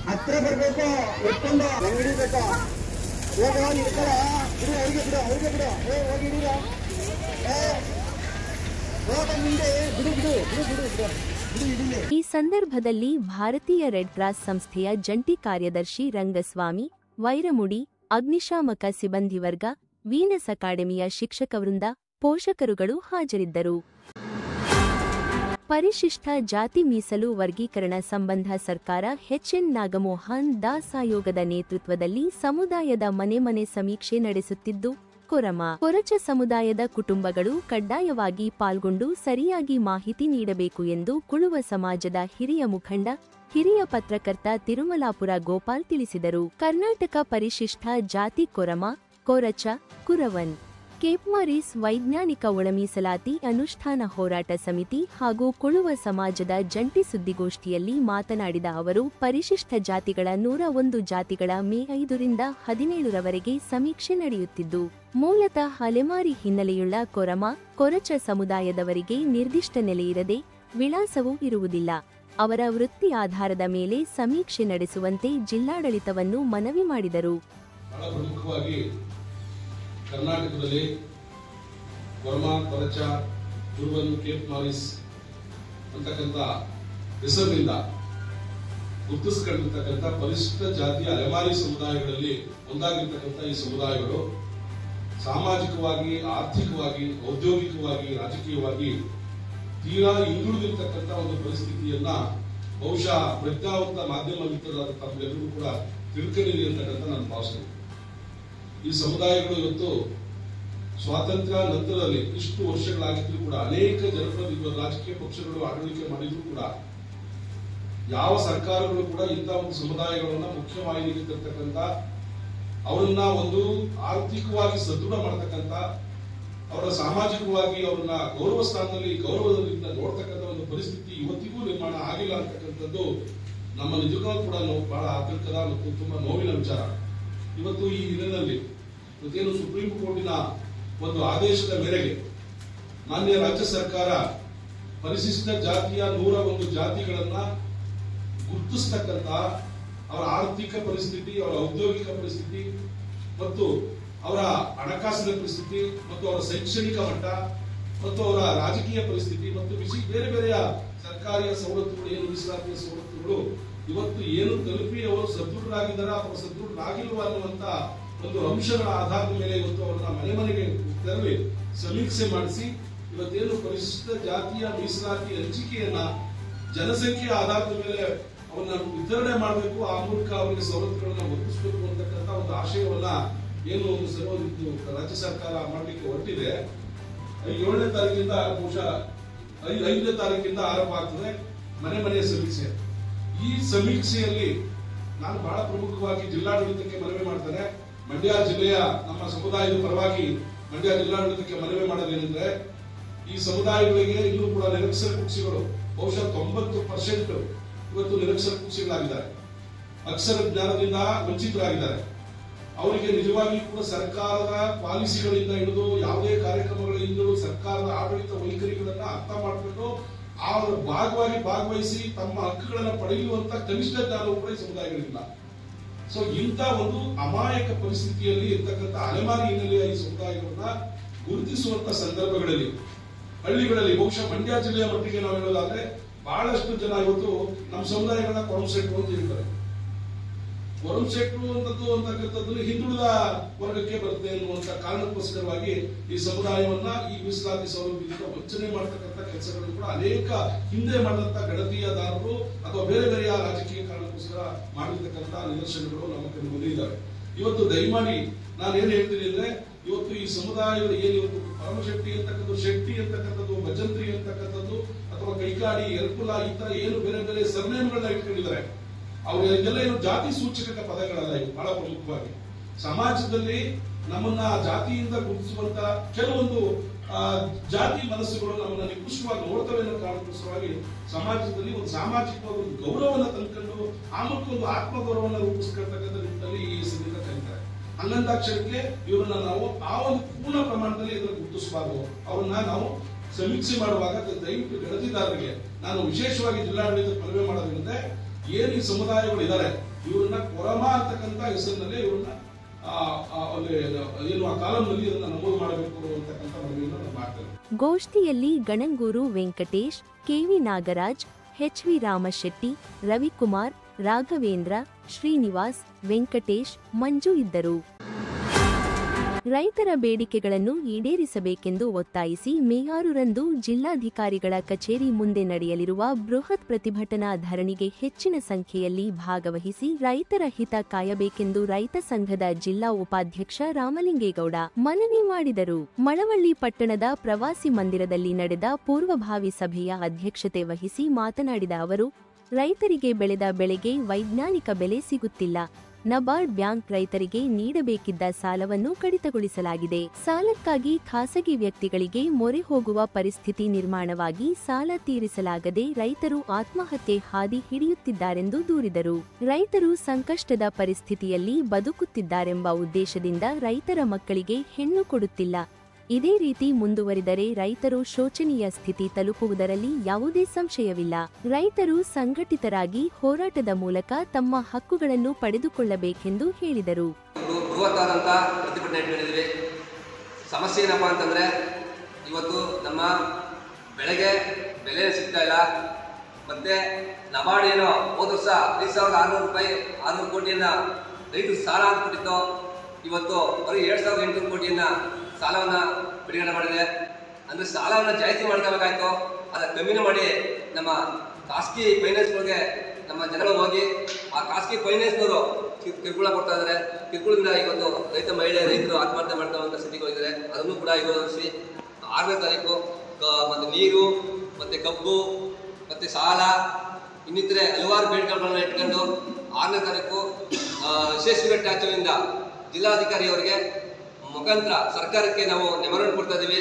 ಹತ್ರ ಬರಬೇಕು, ಎತ್ಕೊಂಡು ಹಿಡಿಬೇಕು. ಈ ಸಂದರ್ಭದಲ್ಲಿ ಭಾರತೀಯ ರೆಡ್ ಕ್ರಾಸ್ ಸಂಸ್ಥೆಯ ಜಂಟಿ ಕಾರ್ಯದರ್ಶಿ ರಂಗಸ್ವಾಮಿ, ವೈರಮುಡಿ, ಅಗ್ನಿಶಾಮಕ ಸಿಬ್ಬಂದಿ ವರ್ಗ, ವೀನಸ್ ಅಕಾಡೆಮಿಯ ಶಿಕ್ಷಕ ವೃಂದ, ಪೋಷಕರುಗಳು ಹಾಜರಿದ್ದರು. ಪರಿಶಿಷ್ಟ ಜಾತಿ ಮೀಸಲು ವರ್ಗೀಕರಣ ಸಂಬಂಧ ಸರ್ಕಾರ ಎಚ್.ಎನ್. ನಾಗಮೋಹನ್ ದಾಸ್ ಆಯೋಗದ ನೇತೃತ್ವದಲ್ಲಿ ಸಮುದಾಯದ ಮನೆ ಸಮೀಕ್ಷೆ ನಡೆಸುತ್ತಿದ್ದು, ಕೊರಚ ಸಮುದಾಯದ ಕುಟುಂಬಗಳು ಕಡ್ಡಾಯವಾಗಿ ಪಾಲ್ಗೊಂಡು ಸರಿಯಾಗಿ ಮಾಹಿತಿ ನೀಡಬೇಕು ಎಂದು ಕುಳುವ ಸಮಾಜದ ಹಿರಿಯ ಮುಖಂಡ, ಹಿರಿಯ ಪತ್ರಕರ್ತ ತಿರುಮಲಾಪುರ ಗೋಪಾಲ್ ತಿಳಿಸಿದರು. ಕರ್ನಾಟಕ ಪರಿಶಿಷ್ಟ ಜಾತಿ ಕೊರಚ, ಕುರವನ್, ಕೇಪ್ವಾರೀಸ್ ವೈಜ್ಞಾನಿಕ ಒಳಮೀಸಲಾತಿ ಅನುಷ್ಠಾನ ಹೋರಾಟ ಸಮಿತಿ ಹಾಗೂ ಕುಳುವ ಸಮಾಜದ ಜಂಟಿ ಸುದ್ದಿಗೋಷ್ಠಿಯಲ್ಲಿ ಮಾತನಾಡಿದ ಅವರು, ಪರಿಶಿಷ್ಟ ಜಾತಿಗಳ 101 ಜಾತಿಗಳ ಮೇ 5ರಿಂದ 17ರವರೆಗೆ ಸಮೀಕ್ಷೆ ನಡೆಯುತ್ತಿದ್ದು, ಮೂಲತಃ ಅಲೆಮಾರಿ ಹಿನ್ನೆಲೆಯುಳ್ಳ ಕೊರಚ ಸಮುದಾಯದವರಿಗೆ ನಿರ್ದಿಷ್ಟ ನೆಲೆಯಿರದೆ ವಿಳಾಸವೂ ಇರುವುದಿಲ್ಲ. ಅವರ ವೃತ್ತಿ ಆಧಾರದ ಮೇಲೆ ಸಮೀಕ್ಷೆ ನಡೆಸುವಂತೆ ಜಿಲ್ಲಾಡಳಿತವನ್ನು ಮನವಿ ಮಾಡಿದರು. ಕರ್ನಾಟಕದಲ್ಲಿ ಕೊರಚ, ಕುರುವನ್, ಕೇಪ್ವಾರೀಸ್ ಅಂತಕ್ಕಂಥ ಹೆಸರಿನಿಂದ ಗುರುತಿಸಿಕೊಂಡಿರ್ತಕ್ಕಂಥ ಪರಿಶಿಷ್ಟ ಜಾತಿಯ ಅಲೆಮಾರಿ ಸಮುದಾಯಗಳಲ್ಲಿ ಒಂದಾಗಿರ್ತಕ್ಕಂಥ ಈ ಸಮುದಾಯಗಳು ಸಾಮಾಜಿಕವಾಗಿ, ಆರ್ಥಿಕವಾಗಿ, ಔದ್ಯೋಗಿಕವಾಗಿ, ರಾಜಕೀಯವಾಗಿ ತೀರಾ ಹಿಂದುಳಿದಿರ್ತಕ್ಕಂಥ ಒಂದು ಪರಿಸ್ಥಿತಿಯನ್ನ ಬಹುಶಃ ಪ್ರಜ್ಞಾವಂತ ಮಾಧ್ಯಮ ಮಿತ್ರರಾದ ತಮ್ಮೆಲ್ಲರೂ ಕೂಡ ತಿಳ್ಕೊಂಡಿರಿ ಅಂತಕ್ಕಂಥ ನಾನು ಭಾವಿಸ್ತೇನೆ. ಈ ಸಮುದಾಯಗಳು ಇವತ್ತು ಸ್ವಾತಂತ್ರ್ಯ ನಂತರದಲ್ಲಿ ಇಷ್ಟು ವರ್ಷಗಳಾಗಿದ್ರು ಕೂಡ ಅನೇಕ ಜನಪ್ರತಿನಿಧಿಗಳು, ರಾಜಕೀಯ ಪಕ್ಷಗಳು ಆಡಳಿಕೆ ಮಾಡಿದ್ರು ಕೂಡ ಯಾವ ಸರ್ಕಾರಗಳು ಕೂಡ ಇಂಥ ಒಂದು ಸಮುದಾಯಗಳನ್ನ ಮುಖ್ಯವಾಹಿನಿಗೆ ತರ್ತಕ್ಕಂಥ, ಅವರನ್ನ ಒಂದು ಆರ್ಥಿಕವಾಗಿ ಸದೃಢ ಮಾಡತಕ್ಕಂಥ, ಅವರ ಸಾಮಾಜಿಕವಾಗಿ ಅವರನ್ನ ಗೌರವ ಸ್ಥಾನದಲ್ಲಿ ಗೌರವದಿಂದ ನೋಡ್ತಕ್ಕಂಥ ಒಂದು ಪರಿಸ್ಥಿತಿ ಇವತ್ತಿಗೂ ನಿರ್ಮಾಣ ಆಗಿಲ್ಲ ಅಂತಕ್ಕಂಥದ್ದು ನಮ್ಮ ನಿಜಕ್ಕೂ ಕೂಡ ಬಹಳ ಆತಂಕದ ಮತ್ತು ತುಂಬಾ ನೋವಿನ ವಿಚಾರ. ಇವತ್ತು ಈ ಹಿನ್ನೆಲೆಯಲ್ಲಿ ಇವತ್ತೇನು ಸುಪ್ರೀಂ ಕೋರ್ಟಿನ ಒಂದು ಆದೇಶದ ಮೇರೆಗೆ ಮಾನ್ಯ ರಾಜ್ಯ ಸರ್ಕಾರ ಪರಿಶಿಷ್ಟ ಜಾತಿಯ 101 ಜಾತಿಗಳನ್ನ ಗುರುತಿಸ್ತಕ್ಕಂಥ ಅವರ ಆರ್ಥಿಕ ಪರಿಸ್ಥಿತಿ, ಅವರ ಔದ್ಯೋಗಿಕ ಪರಿಸ್ಥಿತಿ ಮತ್ತು ಅವರ ಹಣಕಾಸಿನ ಪರಿಸ್ಥಿತಿ ಮತ್ತು ಅವರ ಶೈಕ್ಷಣಿಕ ಮಟ್ಟ ಮತ್ತು ಅವರ ರಾಜಕೀಯ ಪರಿಸ್ಥಿತಿ ಮತ್ತು ಬೇರೆ ಬೇರೆಯ ಸರ್ಕಾರಿ ಸವಲತ್ತುಗಳು, ಏನು ಮೀಸಲಾತಿಯ ಸವಲತ್ತುಗಳು ಇವತ್ತು ಏನು ತಲುಪಿ ಅವರು ಸದೃಢರಾಗಿದ್ದಾರೆ ಅಥವಾ ಸದೃಢರಾಗಿಲ್ವ ಅನ್ನುವಂತ ಒಂದು ಅಂಶಗಳ ಆಧಾರದ ಮೇಲೆ ಇವತ್ತು ಅವರನ್ನ ಮನೆಗೆ ತೆರಳಿ ಸಮೀಕ್ಷೆ ಮಾಡಿಸಿ ಇವತ್ತೇನು ಪರಿಶಿಷ್ಟ ಜಾತಿಯ ಮೀಸಲಾತಿ ಹಂಚಿಕೆಯನ್ನ ಜನಸಂಖ್ಯೆಯ ಆಧಾರದ ಮೇಲೆ ಅವನ್ನ ವಿತರಣೆ ಮಾಡಬೇಕು, ಆ ಮೂಲಕ ಅವರಿಗೆ ಸವಲತ್ತುಗಳನ್ನ ಒದಗಿಸಬೇಕು ಅಂತಕ್ಕಂಥ ಒಂದು ಆಶಯವನ್ನ ಏನು ಒಂದು ರಾಜ್ಯ ಸರ್ಕಾರ ಮಾಡಲಿಕ್ಕೆ ಹೊರಟಿದೆ. 7ನೇ ತಾರೀಕಿಂದ ಬಹುಶಃ 5ನೇ ತಾರೀಕಿಂದ ಆರಂಭ ಆಗ್ತದೆ ಮನೆ ಸಮೀಕ್ಷೆ. ಈ ಸಮೀಕ್ಷೆಯಲ್ಲಿ ನಾನು ಬಹಳ ಪ್ರಮುಖವಾಗಿ ಜಿಲ್ಲಾಡಳಿತಕ್ಕೆ ಮನವಿ ಮಾಡ್ತೇನೆ. ಮಂಡ್ಯ ಜಿಲ್ಲೆಯ ನಮ್ಮ ಸಮುದಾಯದ ಪರವಾಗಿ ಮಂಡ್ಯ ಜಿಲ್ಲಾಡಳಿತಕ್ಕೆ ಮನವಿ ಮಾಡೋದೇನೆಂದ್ರೆ, ಈ ಸಮುದಾಯಗಳಿಗೆ ಇನ್ನೂ ಕೂಡ ನಿರಕ್ಷರ ಕುಕ್ಷಿಗಳು ಬಹುಶಃ 90% ಇವತ್ತು ನಿರಕ್ಷರ ಕುಕ್ಷಿಗಳಾಗಿದ್ದಾರೆ, ಅಕ್ಷರ ಜ್ಞಾನದಿಂದ ವಂಚಿತರಾಗಿದ್ದಾರೆ. ಅವರಿಗೆ ನಿಜವಾಗಿ ಕೂಡ ಸರ್ಕಾರದ ಪಾಲಿಸಿಗಳಿಂದ ಹಿಡಿದು ಯಾವುದೇ ಕಾರ್ಯಕ್ರಮಗಳಿಂದ ಸರ್ಕಾರದ ಆಡಳಿತ ವೈಖರಿಗಳನ್ನ ಅರ್ಥ ಮಾಡಿಕೊಂಡು ಅವರ ಭಾಗವಹಿಸಿ ತಮ್ಮ ಹಕ್ಕುಗಳನ್ನು ಪಡೆಯುವಂತ ಕನಿಷ್ಠ ಜ್ಞಾನವೂ ಕೂಡ ಈ ಸಮುದಾಯಗಳಿಲ್ಲ. ಸೊ ಇಂಥ ಒಂದು ಅಮಾಯಕ ಪರಿಸ್ಥಿತಿಯಲ್ಲಿ ಇರ್ತಕ್ಕಂಥ ಅಲೆಮಾರಿ ಹಿನ್ನೆಲೆಯ ಈ ಸಮುದಾಯಗಳನ್ನ ಗುರುತಿಸುವಂತ ಸಂದರ್ಭಗಳಲ್ಲಿ ಹಳ್ಳಿಗಳಲ್ಲಿ ಬಹುಶಃ ಮಂಡ್ಯ ಜಿಲ್ಲೆಯ ಮಟ್ಟಿಗೆ ನಾವು ಹೇಳೋದಾದ್ರೆ ಬಹಳಷ್ಟು ಜನ ಇವತ್ತು ನಮ್ಮ ಸಮುದಾಯಗಳನ್ನ ಕೊರಮಶೆಟ್ರು ಅಂತ ಹೇಳ್ತಾರೆ. ಕೊರಮಶೆಟ್ರು ಅಂತಕ್ಕಂಥದ್ದು ಹಿಂದುಳಿದ ವರ್ಗಕ್ಕೆ ಬರುತ್ತೆ ಎನ್ನುವಂತ ಕಾರಣಕ್ಕೋಸ್ಕರವಾಗಿ ಈ ಸಮುದಾಯವನ್ನ ಈ ಮೀಸಲಾತಿ ಸೌಲಭ್ಯದಿಂದ ವಂಚನೆ ಮಾಡತಕ್ಕಂಥ ಕೆಲಸಗಳನ್ನು ಕೂಡ ಅನೇಕ ಹಿಂದೆ ಮಾಡಿದಂತ ಗಣತೀಯದಾರರು ಅಥವಾ ಬೇರೆ ಬೇರೆಯ ರಾಜಕೀಯ ಕಾರಣಕ್ಕೋಸ್ಕರ ಮಾಡಿರ್ತಕ್ಕಂಥ ನಿದರ್ಶನಗಳು ನಮ್ಮ ಕಡೆ ಬಂದಿದ್ದಾವೆ. ಇವತ್ತು ದಯಮಾಡಿ ನಾನು ಏನ್ ಹೇಳ್ತೀನಿ ಅಂದ್ರೆ, ಇವತ್ತು ಈ ಸಮುದಾಯಗಳು ಏನು ಇವತ್ತು ಪರಮಶೆಟ್ಟಿ ಅಂತಕ್ಕಂಥದ್ದು, ಶೆಟ್ಟಿ ಅಂತಕ್ಕಂಥದ್ದು, ಭಜಂತ್ರಿ ಅಂತಕ್ಕಂಥದ್ದು ಅಥವಾ ಕೈಕಾಡಿ, ಎರ್ಕುಲ ಈ ತರ ಏನು ಬೇರೆ ಬೇರೆ ಸರ್ನೇಮ್ಗಳನ್ನ ಇಟ್ಕೊಂಡಿದ್ದಾರೆ, ಅವರಿಗೆಲ್ಲ ಏನು ಜಾತಿ ಸೂಚಕ ಪದಗಳಲ್ಲ. ಇವು ಬಹಳ ಪ್ರಮುಖವಾಗಿ ಸಮಾಜದಲ್ಲಿ ನಮ್ಮನ್ನ ಜಾತಿಯಿಂದ ಗುರುತಿಸುವಂತ ಕೆಲವೊಂದು ಜಾತಿ ಮನಸ್ಸುಗಳು ನಮ್ಮನ್ನ ನಿಕೃಷ್ಟವಾಗಿ ನೋಡ್ತವೆ ಅನ್ನೋ ಕಾರಣಕ್ಕೋಸ್ಕರವಾಗಿ ಸಮಾಜದಲ್ಲಿ ಒಂದು ಸಾಮಾಜಿಕವಾಗಿ ಒಂದು ಗೌರವವನ್ನು ತಂದ್ಕೊಂಡು ಆ ಮೂಲಕ ಒಂದು ಆತ್ಮಗೌರವವನ್ನು ರೂಪಿಸ್ಕೊಳ್ತಕ್ಕಂಥ ನಿಟ್ಟಿನಲ್ಲಿ ಈ ಸಂಗೀತ ಕರೀತಾರೆ. ಹಂಗಂದಾಕ್ಷರಕ್ಕೆ ಇವರನ್ನ ನಾವು ಆ ಒಂದು ಪೂರ್ಣ ಪ್ರಮಾಣದಲ್ಲಿ ಇದನ್ನು ಗುರುತಿಸಬಾರದು. ಅವ್ರನ್ನ ನಾವು ಸಮೀಕ್ಷೆ ಮಾಡುವಾಗ ದಯವಿಟ್ಟು ಗಣತಿದಾರರಿಗೆ ನಾನು ವಿಶೇಷವಾಗಿ ಜಿಲ್ಲಾಡಳಿತ ಮನವಿ ಮಾಡೋದ್ರಿಂದ, ಏನು ಈ ಸಮುದಾಯಗಳು ಇದ್ದಾರೆ ಇವ್ರನ್ನ ಕೊರಮ ಅಂತಕ್ಕಂಥ ಹೆಸರಿನಲ್ಲಿ ಇವ್ರನ್ನ ಏನು ಆ ಕಾಲಂನಲ್ಲಿ ಇದನ್ನ ನಮೂದು ಮಾಡಬೇಕು ಅಂತಕ್ಕಂಥ ಮನವಿಯನ್ನು ನಾನು ಮಾಡ್ತೇನೆ. ಗೋಷ್ಠಿಯಲ್ಲಿ ಗಣಂಗೂರು ವೆಂಕಟೇಶ್, ಕೆವಿ ನಾಗರಾಜ್, ಎಚ್.ವಿ. ರಾಮಶೆಟ್ಟಿ, ರವಿಕುಮಾರ್, ರಾಘವೇಂದ್ರ, ಶ್ರೀನಿವಾಸ್, ವೆಂಕಟೇಶ್, ಮಂಜು ಇದ್ದರು. ರೈತರ ಬೇಡಿಕೆಗಳನ್ನು ಈಡೇರಿಸಬೇಕೆಂದು ಒತ್ತಾಯಿಸಿ ಮೇ 6ರಂದು ಜಿಲ್ಲಾಧಿಕಾರಿಗಳ ಕಚೇರಿ ಮುಂದೆ ನಡೆಯಲಿರುವ ಬೃಹತ್ ಪ್ರತಿಭಟನಾ ಧರಣಿಗೆ ಹೆಚ್ಚಿನ ಸಂಖ್ಯೆಯಲ್ಲಿ ಭಾಗವಹಿಸಿ ರೈತರ ಹಿತ ಕಾಯಬೇಕೆಂದು ರೈತ ಸಂಘದ ಜಿಲ್ಲಾ ಉಪಾಧ್ಯಕ್ಷ ರಾಮಲಿಂಗೇಗೌಡ ಮನವಿ ಮಾಡಿದರು. ಮಳವಳ್ಳಿ ಪಟ್ಟಣದ ಪ್ರವಾಸಿ ಮಂದಿರದಲ್ಲಿ ನಡೆದ ಪೂರ್ವಭಾವಿ ಸಭೆಯ ಅಧ್ಯಕ್ಷತೆ ವಹಿಸಿ ಮಾತನಾಡಿದ ಅವರು, ರೈತರಿಗೆ ಬೆಳೆದ ಬೆಳೆಗೆ ವೈಜ್ಞಾನಿಕ ಬೆಲೆ ಸಿಗುತ್ತಿಲ್ಲ. ನಬಾರ್ಡ್ ಬ್ಯಾಂಕ್ ರೈತರಿಗೆ ನೀಡಬೇಕಿದ್ದ ಸಾಲವನ್ನು ಕಡಿತಗೊಳಿಸಲಾಗಿದೆ. ಸಾಲಕ್ಕಾಗಿ ಖಾಸಗಿ ವ್ಯಕ್ತಿಗಳಿಗೆ ಮೊರೆ ಹೋಗುವ ಪರಿಸ್ಥಿತಿ ನಿರ್ಮಾಣವಾಗಿ ಸಾಲ ತೀರಿಸಲಾಗದೆ ರೈತರು ಆತ್ಮಹತ್ಯೆ ಹಾದಿ ಹಿಡಿಯುತ್ತಿದ್ದಾರೆಂದು ದೂರಿದರು. ರೈತರು ಸಂಕಷ್ಟದ ಪರಿಸ್ಥಿತಿಯಲ್ಲಿ ಬದುಕುತ್ತಿದ್ದಾರೆಂಬ ಉದ್ದೇಶದಿಂದ ರೈತರ ಮಕ್ಕಳಿಗೆ ಹೆಣ್ಣು ಕೊಡುತ್ತಿಲ್ಲ. ಇದೇ ರೀತಿ ಮುಂದುವರಿದರೆ ರೈತರು ಶೋಚನೀಯ ಸ್ಥಿತಿ ತಲುಪುವುದರಲ್ಲಿ ಯಾವುದೇ ಸಂಶಯವಿಲ್ಲ. ರೈತರು ಸಂಘಟಿತರಾಗಿ ಹೋರಾಟದ ಮೂಲಕ ತಮ್ಮ ಹಕ್ಕುಗಳನ್ನು ಪಡೆದುಕೊಳ್ಳಬೇಕೆಂದು ಹೇಳಿದರು. ಬೃಹತ್ತಾದಂಥ ಪ್ರತಿಭಟನೆ ಇಟ್ಟಿದ್ದೀವಿ. ಸಮಸ್ಯೆ ಏನಪ್ಪ ಅಂತಂದರೆ, ಇವತ್ತು ನಮ್ಮ ಬೆಳೆಗೆ ಬೆಲೆ ಸಿಗ್ತಾ ಇಲ್ಲ. ಮತ್ತೆ ನಬಾರ್ಡ್ ಏನೋ ಹೋದ ವರ್ಷ 5,600 ರೂಪಾಯಿ 600 ಕೋಟಿಯನ್ನು ರೈತರು ಸಾಲ ಅಂದ್ಬಿಟ್ಟಿತ್ತು. ಇವತ್ತು ಬರೀ 7,800 ಕೋಟಿಯನ್ನು ಸಾಲವನ್ನು ಬಿಡುಗಡೆ ಮಾಡಿದೆ. ಅಂದರೆ ಸಾಲವನ್ನು ಜಾಸ್ತಿ ಮಾಡ್ಕೋಬೇಕಾಯ್ತು, ಅದನ್ನು ಕಮ್ಮಿನ ಮಾಡಿ ನಮ್ಮ ಖಾಸಗಿ ಫೈನಾನ್ಸ್ಗಳಿಗೆ ನಮ್ಮ ಜನಗಳು ಹೋಗಿ ಆ ಖಾಸಗಿ ಫೈನಾನ್ಸ್ನವರು ಕಿರುಕುಳ ಕೊಡ್ತಾ ಇದ್ದಾರೆ. ಕಿರುಕುಳದಿಂದ ಇವತ್ತು ರೈತರು ಆತ್ಮಹತ್ಯೆ ಮಾಡ್ಕೊಳ್ಳುವಂಥ ಸ್ಥಿತಿಗೆ ಹೋಗಿದ್ದಾರೆ. ಅದನ್ನು ಕೂಡ ಇವತ್ತು 6ನೇ ತಾರೀಕು ಮತ್ತು ನೀರು ಮತ್ತು ಕಬ್ಬು ಮತ್ತು ಸಾಲ ಇನ್ನಿತರೆ ಹಲವಾರು ಬೇಡಿಕೆಗಳನ್ನು ಇಟ್ಕೊಂಡು 6ನೇ ತಾರೀಕು ವಿಶೇಷ ಠಾಚೆಯಿಂದ ಜಿಲ್ಲಾಧಿಕಾರಿಯವರಿಗೆ ಮುಖಾಂತರ ಸರ್ಕಾರಕ್ಕೆ ನಾವು ಮೆಮೊರಂಡಮ್ ಕೊಡ್ತಾ ಇದ್ದೀವಿ.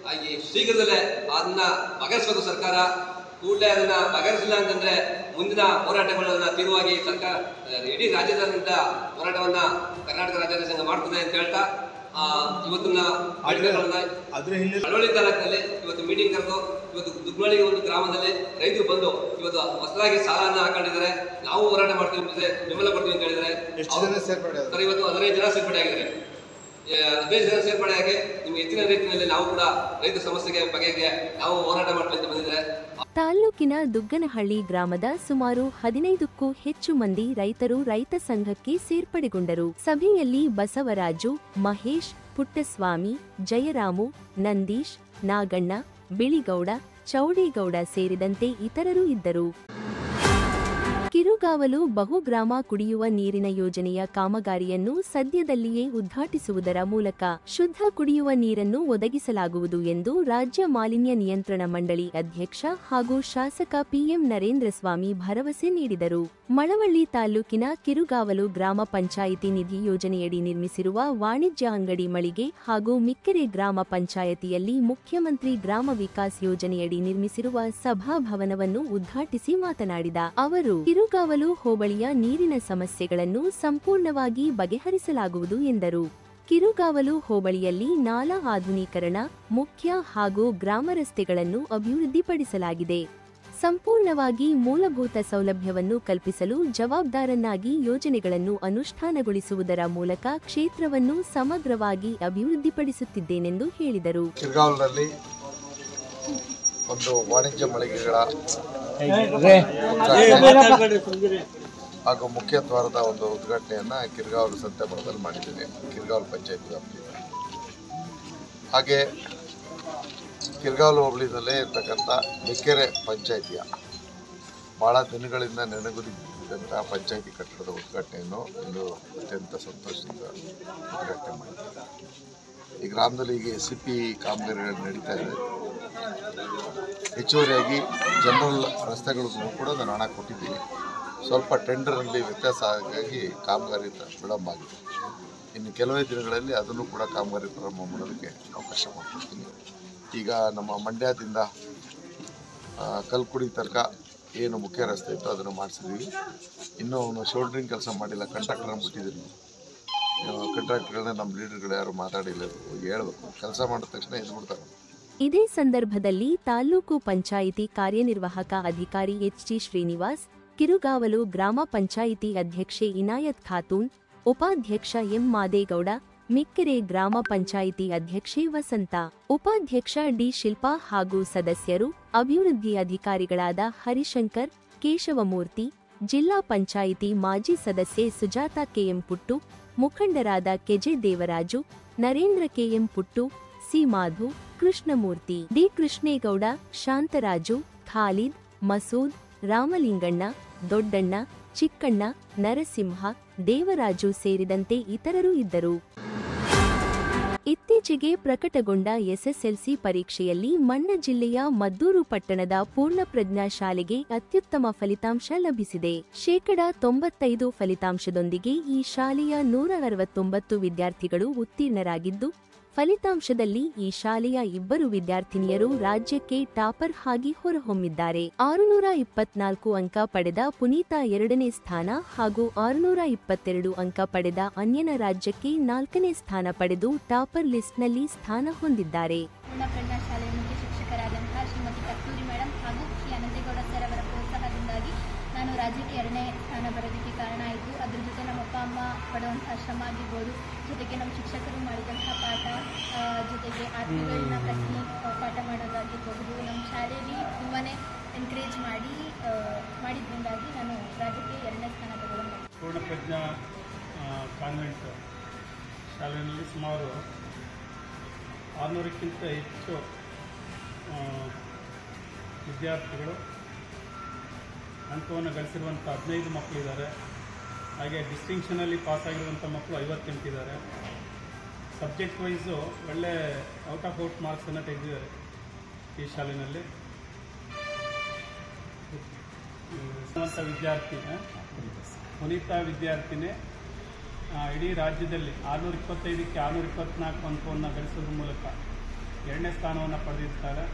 ಹಾಗೆ ಶೀಘ್ರದಲ್ಲೇ ಅದನ್ನ ಬಗೆಹರಿಸಬೇಕು ಸರ್ಕಾರ. ಕೂಡಲೇ ಅದನ್ನ ಬಗೆಹರಿಸಿಲ್ಲ ಅಂತಂದ್ರೆ ಮುಂದಿನ ಹೋರಾಟಗಳನ್ನು ತೀವ್ರವಾಗಿ ಸರ್ಕಾರ ಇಡೀ ರಾಜ್ಯದಾದ್ಯಂತ ಹೋರಾಟವನ್ನ ಕರ್ನಾಟಕ ರಾಜ್ಯ ಸಂಘ ಮಾಡ್ತದೆ ಅಂತ ಹೇಳ್ತಾ ಇವತ್ತಿನ ಮಳವಳ್ಳಿ ತಾಲೂಕಿನಲ್ಲಿ ಇವತ್ತು ಮೀಟಿಂಗ್ ಕರೆದು ಇವತ್ತು ದುಗ್ನಳ್ಳಿ ಒಂದು ಗ್ರಾಮದಲ್ಲಿ ರೈತರು ಬಂದು ಇವತ್ತು ಹೊಸದಾಗಿ ಸಾಲನ ಹಾಕೊಂಡಿದ್ದಾರೆ. ನಾವು ಹೋರಾಟ ಮಾಡ್ತೀವಿ, ಬೆಂಬಲ ಕೊಡ್ತೀವಿ ಅಂತ ಹೇಳಿದ್ದಾರೆ. ಸರ್ ಇವತ್ತು 15 ಜನ ಸೇರ್ಪಡೆ ಆಗಿದ್ದಾರೆ. 15 ಜನ ಸೇರ್ಪಡೆ ಆಗಿ ನಿಮ್ಗೆ ಹೆಚ್ಚಿನ ರೀತಿಯಲ್ಲಿ ನಾವು ಕೂಡ ರೈತ ಸಮಸ್ಯೆಗೆ ಬಗೆಗೆ ನಾವು ಹೋರಾಟ ಮಾಡ್ಲಿಕ್ಕೆ ಬಂದಿದ್ದಾರೆ. ತಾಲ್ಲೂಕಿನ ದುಗ್ಗನಹಳ್ಳಿ ಗ್ರಾಮದ ಸುಮಾರು 15ಕ್ಕೂ ಹೆಚ್ಚು ಮಂದಿ ರೈತರು ರೈತ ಸಂಘಕ್ಕೆ ಸೇರ್ಪಡೆಗೊಂಡರು. ಸಭೆಯಲ್ಲಿ ಬಸವರಾಜು, ಮಹೇಶ್, ಪುಟ್ಟಸ್ವಾಮಿ, ಜಯರಾಮು, ನಂದೀಶ್, ನಾಗಣ್ಣ, ಬಿಳಿಗೌಡ, ಚೌಡೇಗೌಡ ಸೇರಿದಂತೆ ಇತರರು ಇದ್ದರು. ಕಿರುಗಾವಲು ಬಹುಗ್ರಾಮ ಕುಡಿಯುವ ನೀರಿನ ಯೋಜನೆಯ ಕಾಮಗಾರಿಯನ್ನು ಸದ್ಯದಲ್ಲಿಯೇ ಉದ್ಘಾಟಿಸುವುದರ ಮೂಲಕ ಶುದ್ಧ ಕುಡಿಯುವ ನೀರನ್ನು ಒದಗಿಸಲಾಗುವುದು ಎಂದು ರಾಜ್ಯ ಮಾಲಿನ್ಯ ನಿಯಂತ್ರಣ ಮಂಡಳಿ ಅಧ್ಯಕ್ಷ ಹಾಗೂ ಶಾಸಕ ಪಿಎಂ ನರೇಂದ್ರಸ್ವಾಮಿ ಭರವಸೆ ನೀಡಿದರು. ಮಳವಳ್ಳಿ ತಾಲ್ಲೂಕಿನ ಕಿರುಗಾವಲು ಗ್ರಾಮ ಪಂಚಾಯಿತಿ ನಿಧಿ ಯೋಜನೆಯಡಿ ನಿರ್ಮಿಸಿರುವ ವಾಣಿಜ್ಯ ಅಂಗಡಿ ಮಳಿಗೆ ಹಾಗೂ ಮಿಕ್ಕೆರೆ ಗ್ರಾಮ ಪಂಚಾಯಿತಿಯಲ್ಲಿ ಮುಖ್ಯಮಂತ್ರಿ ಗ್ರಾಮ ವಿಕಾಸ್ ಯೋಜನೆಯಡಿ ನಿರ್ಮಿಸಿರುವ ಸಭಾಭವನವನ್ನು ಉದ್ಘಾಟಿಸಿ ಮಾತನಾಡಿದ ಅವರು, ಕಿರುಗಾವಲು ಹೋಬಳಿಯ ನೀರಿನ ಸಮಸ್ಯೆಗಳನ್ನು ಸಂಪೂರ್ಣವಾಗಿ ಬಗೆಹರಿಸಲಾಗುವುದು ಎಂದರು. ಕಿರುಗಾವಲು ಹೋಬಳಿಯಲ್ಲಿ ನಾಲಾ ಆಧುನೀಕರಣ, ಮುಖ್ಯ ಹಾಗೂ ಗ್ರಾಮ ರಸ್ತೆಗಳನ್ನು ಅಭಿವೃದ್ಧಿಪಡಿಸಲಾಗಿದೆ. ಸಂಪೂರ್ಣವಾಗಿ ಮೂಲಭೂತ ಸೌಲಭ್ಯವನ್ನು ಕಲ್ಪಿಸಲು ಜವಾಬ್ದಾರನಾಗಿ ಯೋಜನೆಗಳನ್ನು ಅನುಷ್ಠಾನಗೊಳಿಸುವುದರ ಮೂಲಕ ಕ್ಷೇತ್ರವನ್ನು ಸಮಗ್ರವಾಗಿ ಅಭಿವೃದ್ಧಿಪಡಿಸುತ್ತಿದ್ದೇನೆಂದು ಹೇಳಿದರು. ಕಿರುಗಾವಲಿನಲ್ಲಿ ಒಂದು ವಾಣಿಜ್ಯ ಮಳಿಗೆಗಳ ಹಾಗೂ ಮುಖ್ಯ ದ್ವಾರದ ಒಂದು ಉದ್ಘಾಟನೆಯನ್ನ ಕಿರುಗಾವಲು ಸಂತೆಮಠದಲ್ಲಿ ಮಾಡಿದ್ದೇನೆ, ಕಿರುಗಾವಲು ಪಂಚಾಯತ್ ವ್ಯಾಪ್ತಿಯಲ್ಲಿ. ಹಾಗೆ ಕಿರುಗಾವಲು ಹೋಬಳಿನಲ್ಲೇ ಇರ್ತಕ್ಕಂಥ ಮಿಕ್ಕೆರೆ ಪಂಚಾಯಿತಿಯ ಭಾಳ ದಿನಗಳಿಂದ ನೆನಗುದಿದ್ದಂಥ ಪಂಚಾಯಿತಿ ಕಟ್ಟಡದ ಉದ್ಘಾಟನೆಯನ್ನು ಇಂದು ಅತ್ಯಂತ ಸಂತೋಷದಿಂದ ಉದ್ಘಾಟನೆ ಮಾಡಿದ್ದೇವೆ. ಈ ಗ್ರಾಮದಲ್ಲಿ ಈಗ SCP ಕಾಮಗಾರಿಗಳು ನಡೀತಾ ಇದೆ. ಹೆಚ್ಚುವರಿಯಾಗಿ ಜನರಲ್ ರಸ್ತೆಗಳಿಗೂ ಕೂಡ ನಾನು ಹಣ ಕೊಟ್ಟಿದ್ದೀನಿ. ಸ್ವಲ್ಪ ಟೆಂಡರ್ನಲ್ಲಿ ವ್ಯತ್ಯಾಸ ಆಗಿ ಕಾಮಗಾರಿ ವಿಳಂಬ ಆಗಿದೆ. ಇನ್ನು ಕೆಲವೇ ದಿನಗಳಲ್ಲಿ ಅದನ್ನು ಕೂಡ ಕಾಮಗಾರಿ ಪ್ರಾರಂಭ ಮಾಡೋದಕ್ಕೆ ಅವಕಾಶ ಮಾಡಿಕೊಡ್ತೀನಿ. ಈಗ ನಮ್ಮ ಮಂಡ್ಯದಿಂದ ಕಲ್ಕುಡಿ ತನಕ ಏನು ಮುಖ್ಯ ರಸ್ತೆ ಇತ್ತು ಅದನ್ನು ಮಾಡಿಸಿದ್ವಿ. ಇನ್ನೂ ಅವನು ಶೋಲ್ಡ್ರಿಂಗ್ ಕೆಲಸ ಮಾಡಿಲ್ಲ, ಕಾಂಟ್ರಾಕ್ಟರ್ನ ಬಿಟ್ಟಿದ್ದೀನಿ. ಕಾಂಟ್ರಾಕ್ಟರ್ಗಳನ್ನ ನಮ್ಮ ಲೀಡರ್ಗಳು ಯಾರು ಮಾತಾಡಿಲ್ಲ, ಹೇಳ್ಬೇಕು. ಕೆಲಸ ಮಾಡಿದ ತಕ್ಷಣ ಎದ್ಬಿಡ್ತಾರೆ. ಇದೇ ಸಂದರ್ಭದಲ್ಲಿ ತಾಲ್ಲೂಕು ಪಂಚಾಯಿತಿ ಕಾರ್ಯನಿರ್ವಾಹಕ ಅಧಿಕಾರಿ HT ಶ್ರೀನಿವಾಸ್, ಕಿರುಗಾವಲು ಗ್ರಾಮ ಪಂಚಾಯಿತಿ ಅಧ್ಯಕ್ಷೆ ಇನಾಯತ್ ಖಾತೂನ್, ಉಪಾಧ್ಯಕ್ಷ ಎಂ ಮಾದೇಗೌಡ, ಮಿಕ್ಕೆರೆ ಗ್ರಾಮ ಪಂಚಾಯಿತಿ ಅಧ್ಯಕ್ಷೆ ವಸಂತ, ಉಪಾಧ್ಯಕ್ಷ ಡಿ ಶಿಲ್ಪಾ ಹಾಗೂ ಸದಸ್ಯರು, ಅಭಿವೃದ್ಧಿ ಅಧಿಕಾರಿಗಳಾದ ಹರಿಶಂಕರ್, ಕೇಶವಮೂರ್ತಿ, ಜಿಲ್ಲಾ ಪಂಚಾಯಿತಿ ಮಾಜಿ ಸದಸ್ಯೆ ಸುಜಾತಾ KM ಪುಟ್ಟು, ಮುಖಂಡರಾದ ಕೆಜೆ ದೇವರಾಜು, ನರೇಂದ್ರ ಕೆಎಂ ಪುಟ್ಟು, ಸಿ ಮಾಧು, ಕೃಷ್ಣಮೂರ್ತಿ, ಡಿ ಕೃಷ್ಣೇಗೌಡ, ಶಾಂತರಾಜು, ಖಾಲಿದ್, ಮಸೂದ್, ರಾಮಲಿಂಗಣ್ಣ, ದೊಡ್ಡಣ್ಣ, ಚಿಕ್ಕಣ್ಣ, ನರಸಿಂಹ, ದೇವರಾಜು ಸೇರಿದಂತೆ ಇತರರು ಇದ್ದರು. ಇತ್ತೀಚೆಗೆ ಪ್ರಕಟಗೊಂಡ ಎಸ್ಎಸ್ಎಲ್ಸಿ ಪರೀಕ್ಷೆಯಲ್ಲಿ ಮಂಡ್ಯ ಜಿಲ್ಲೆಯ ಮದ್ದೂರು ಪಟ್ಟಣದ ಪೂರ್ಣಪ್ರಜ್ಞಾ ಶಾಲೆಗೆ ಅತ್ಯುತ್ತಮ ಫಲಿತಾಂಶ ಲಭಿಸಿದೆ. 95% ಫಲಿತಾಂಶದೊಂದಿಗೆ ಈ ಶಾಲೆಯ 169 ವಿದ್ಯಾರ್ಥಿಗಳು ಉತ್ತೀರ್ಣರಾಗಿದ್ದು, ಫಲಿತಾಂಶದಲ್ಲಿ ಈ ಶಾಲೆಯ 2 ವಿದ್ಯಾರ್ಥಿನಿಯರು ರಾಜ್ಯಕ್ಕೆ ಟಾಪರ್ ಆಗಿ ಹೊರಹೊಮ್ಮಿದ್ದಾರೆ. 624 ಅಂಕ ಪಡೆದ ಪುನೀತಾ 2ನೇ ಸ್ಥಾನ ಹಾಗೂ 622 ಅಂಕ ಪಡೆದ ಅನ್ಯನ ರಾಜ್ಯಕ್ಕೆ 4ನೇ ಸ್ಥಾನ ಪಡೆದು ಟಾಪರ್ ಲಿಸ್ಟ್ನಲ್ಲಿ ಸ್ಥಾನ ಹೊಂದಿದ್ದಾರೆ. ಪೂರ್ಣಪ್ರಜ್ಞಾ ಶಾಲೆಯ ಮುಖ್ಯ ಶಿಕ್ಷಕರಾದಂತಹ ಶ್ರೀಮತಿ ಕಸ್ತೂರಿ ಮೇಡಮ್ ಹಾಗೂ ಶ್ರೀ ಅನಂತೇಗೌಡ ಸರ್ ಅವರ ಪ್ರೋತ್ಸಾಹದಿಂದಾಗಿ ನಾನು ರಾಜ್ಯಕ್ಕೆ 2ನೇ ಸ್ಥಾನ ಬರೋದಕ್ಕೆ ಕಾರಣ ಆಯಿತು. ಅದ್ರ ಜೊತೆ ನಮ್ಮ ಅಪ್ಪ ಅಮ್ಮ ಪಡುವಂತಹ ಶ್ರಮ ಆಗಿರ್ಬೋದು, ಜೊತೆಗೆ ನಮ್ಮ ಶಿಕ್ಷಕರು ಮಾಡಿದಂತಹ ಪಾಠ, ಜೊತೆಗೆ ಆತ್ಮೀಯಗಳನ್ನ ಪ್ರಶ್ನೆ ಪಾಠ ಮಾಡೋದಾಗಿರ್ಬೋದು, ನಮ್ಮ ಶಾಲೆಯಲ್ಲಿ ತುಂಬಾ ಎನ್ಕರೇಜ್ ಮಾಡಿದ್ರಿಂದಾಗಿ ನಾನು ರಾಜ್ಯಕ್ಕೆ 2ನೇ ಸ್ಥಾನ ತಗೊಂಡೆ. ಪೂರ್ಣಪ್ರಜ್ಞಾ ಕಾನ್ವೆಂಟ್ ಶಾಲೆಯಲ್ಲಿ ಸುಮಾರು 600ಕ್ಕಿಂತ ಹೆಚ್ಚು ವಿದ್ಯಾರ್ಥಿಗಳು ಅಂಕವನ್ನು ಗಳಿಸಿರುವಂಥ 15 ಮಕ್ಕಳಿದ್ದಾರೆ. ಹಾಗೆ ಡಿಸ್ಟಿಂಕ್ಷನಲ್ಲಿ ಪಾಸಾಗಿರುವಂಥ ಮಕ್ಕಳು 58 ಇದ್ದಾರೆ. ಸಬ್ಜೆಕ್ಟ್ ವೈಸು ಒಳ್ಳೆ ಔಟ್ ಆಫ್ ಔಟ್ ಮಾರ್ಕ್ಸನ್ನು ತೆಗೆದಿದ್ದಾರೆ ಈ ಶಾಲೆಯಲ್ಲಿ. ಪುನೀತಾ ವಿದ್ಯಾರ್ಥಿನಿ ಇಡೀ ರಾಜ್ಯದಲ್ಲಿ 625ಕ್ಕೆ 624 ಅಂಕವನ್ನು ಗಳಿಸೋದ್ರ ಮೂಲಕ 2ನೇ ಸ್ಥಾನವನ್ನು ಪಡೆದಿರ್ತಾರೆ.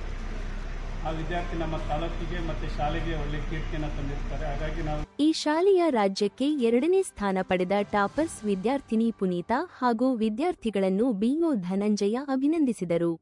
ಆ ವಿದ್ಯಾರ್ಥಿ ನಮ್ಮ ತಾಲೂಕಿಗೆ ಮತ್ತು ಶಾಲೆಗೆ ಒಳ್ಳೆ ಕೀರ್ತಿಯನ್ನು ತಂದಿರ್ತಾರೆ. ಹಾಗಾಗಿ ನಾವು ಈ ಶಾಲೆಯ ರಾಜ್ಯಕ್ಕೆ 2ನೇ ಸ್ಥಾನ ಪಡೆದ ಟಾಪರ್ಸ್ ವಿದ್ಯಾರ್ಥಿನಿ ಪುನೀತಾ ಹಾಗೂ ವಿದ್ಯಾರ್ಥಿಗಳನ್ನು ಬಿಒ ಧನಂಜಯ ಅಭಿನಂದಿಸಿದರು.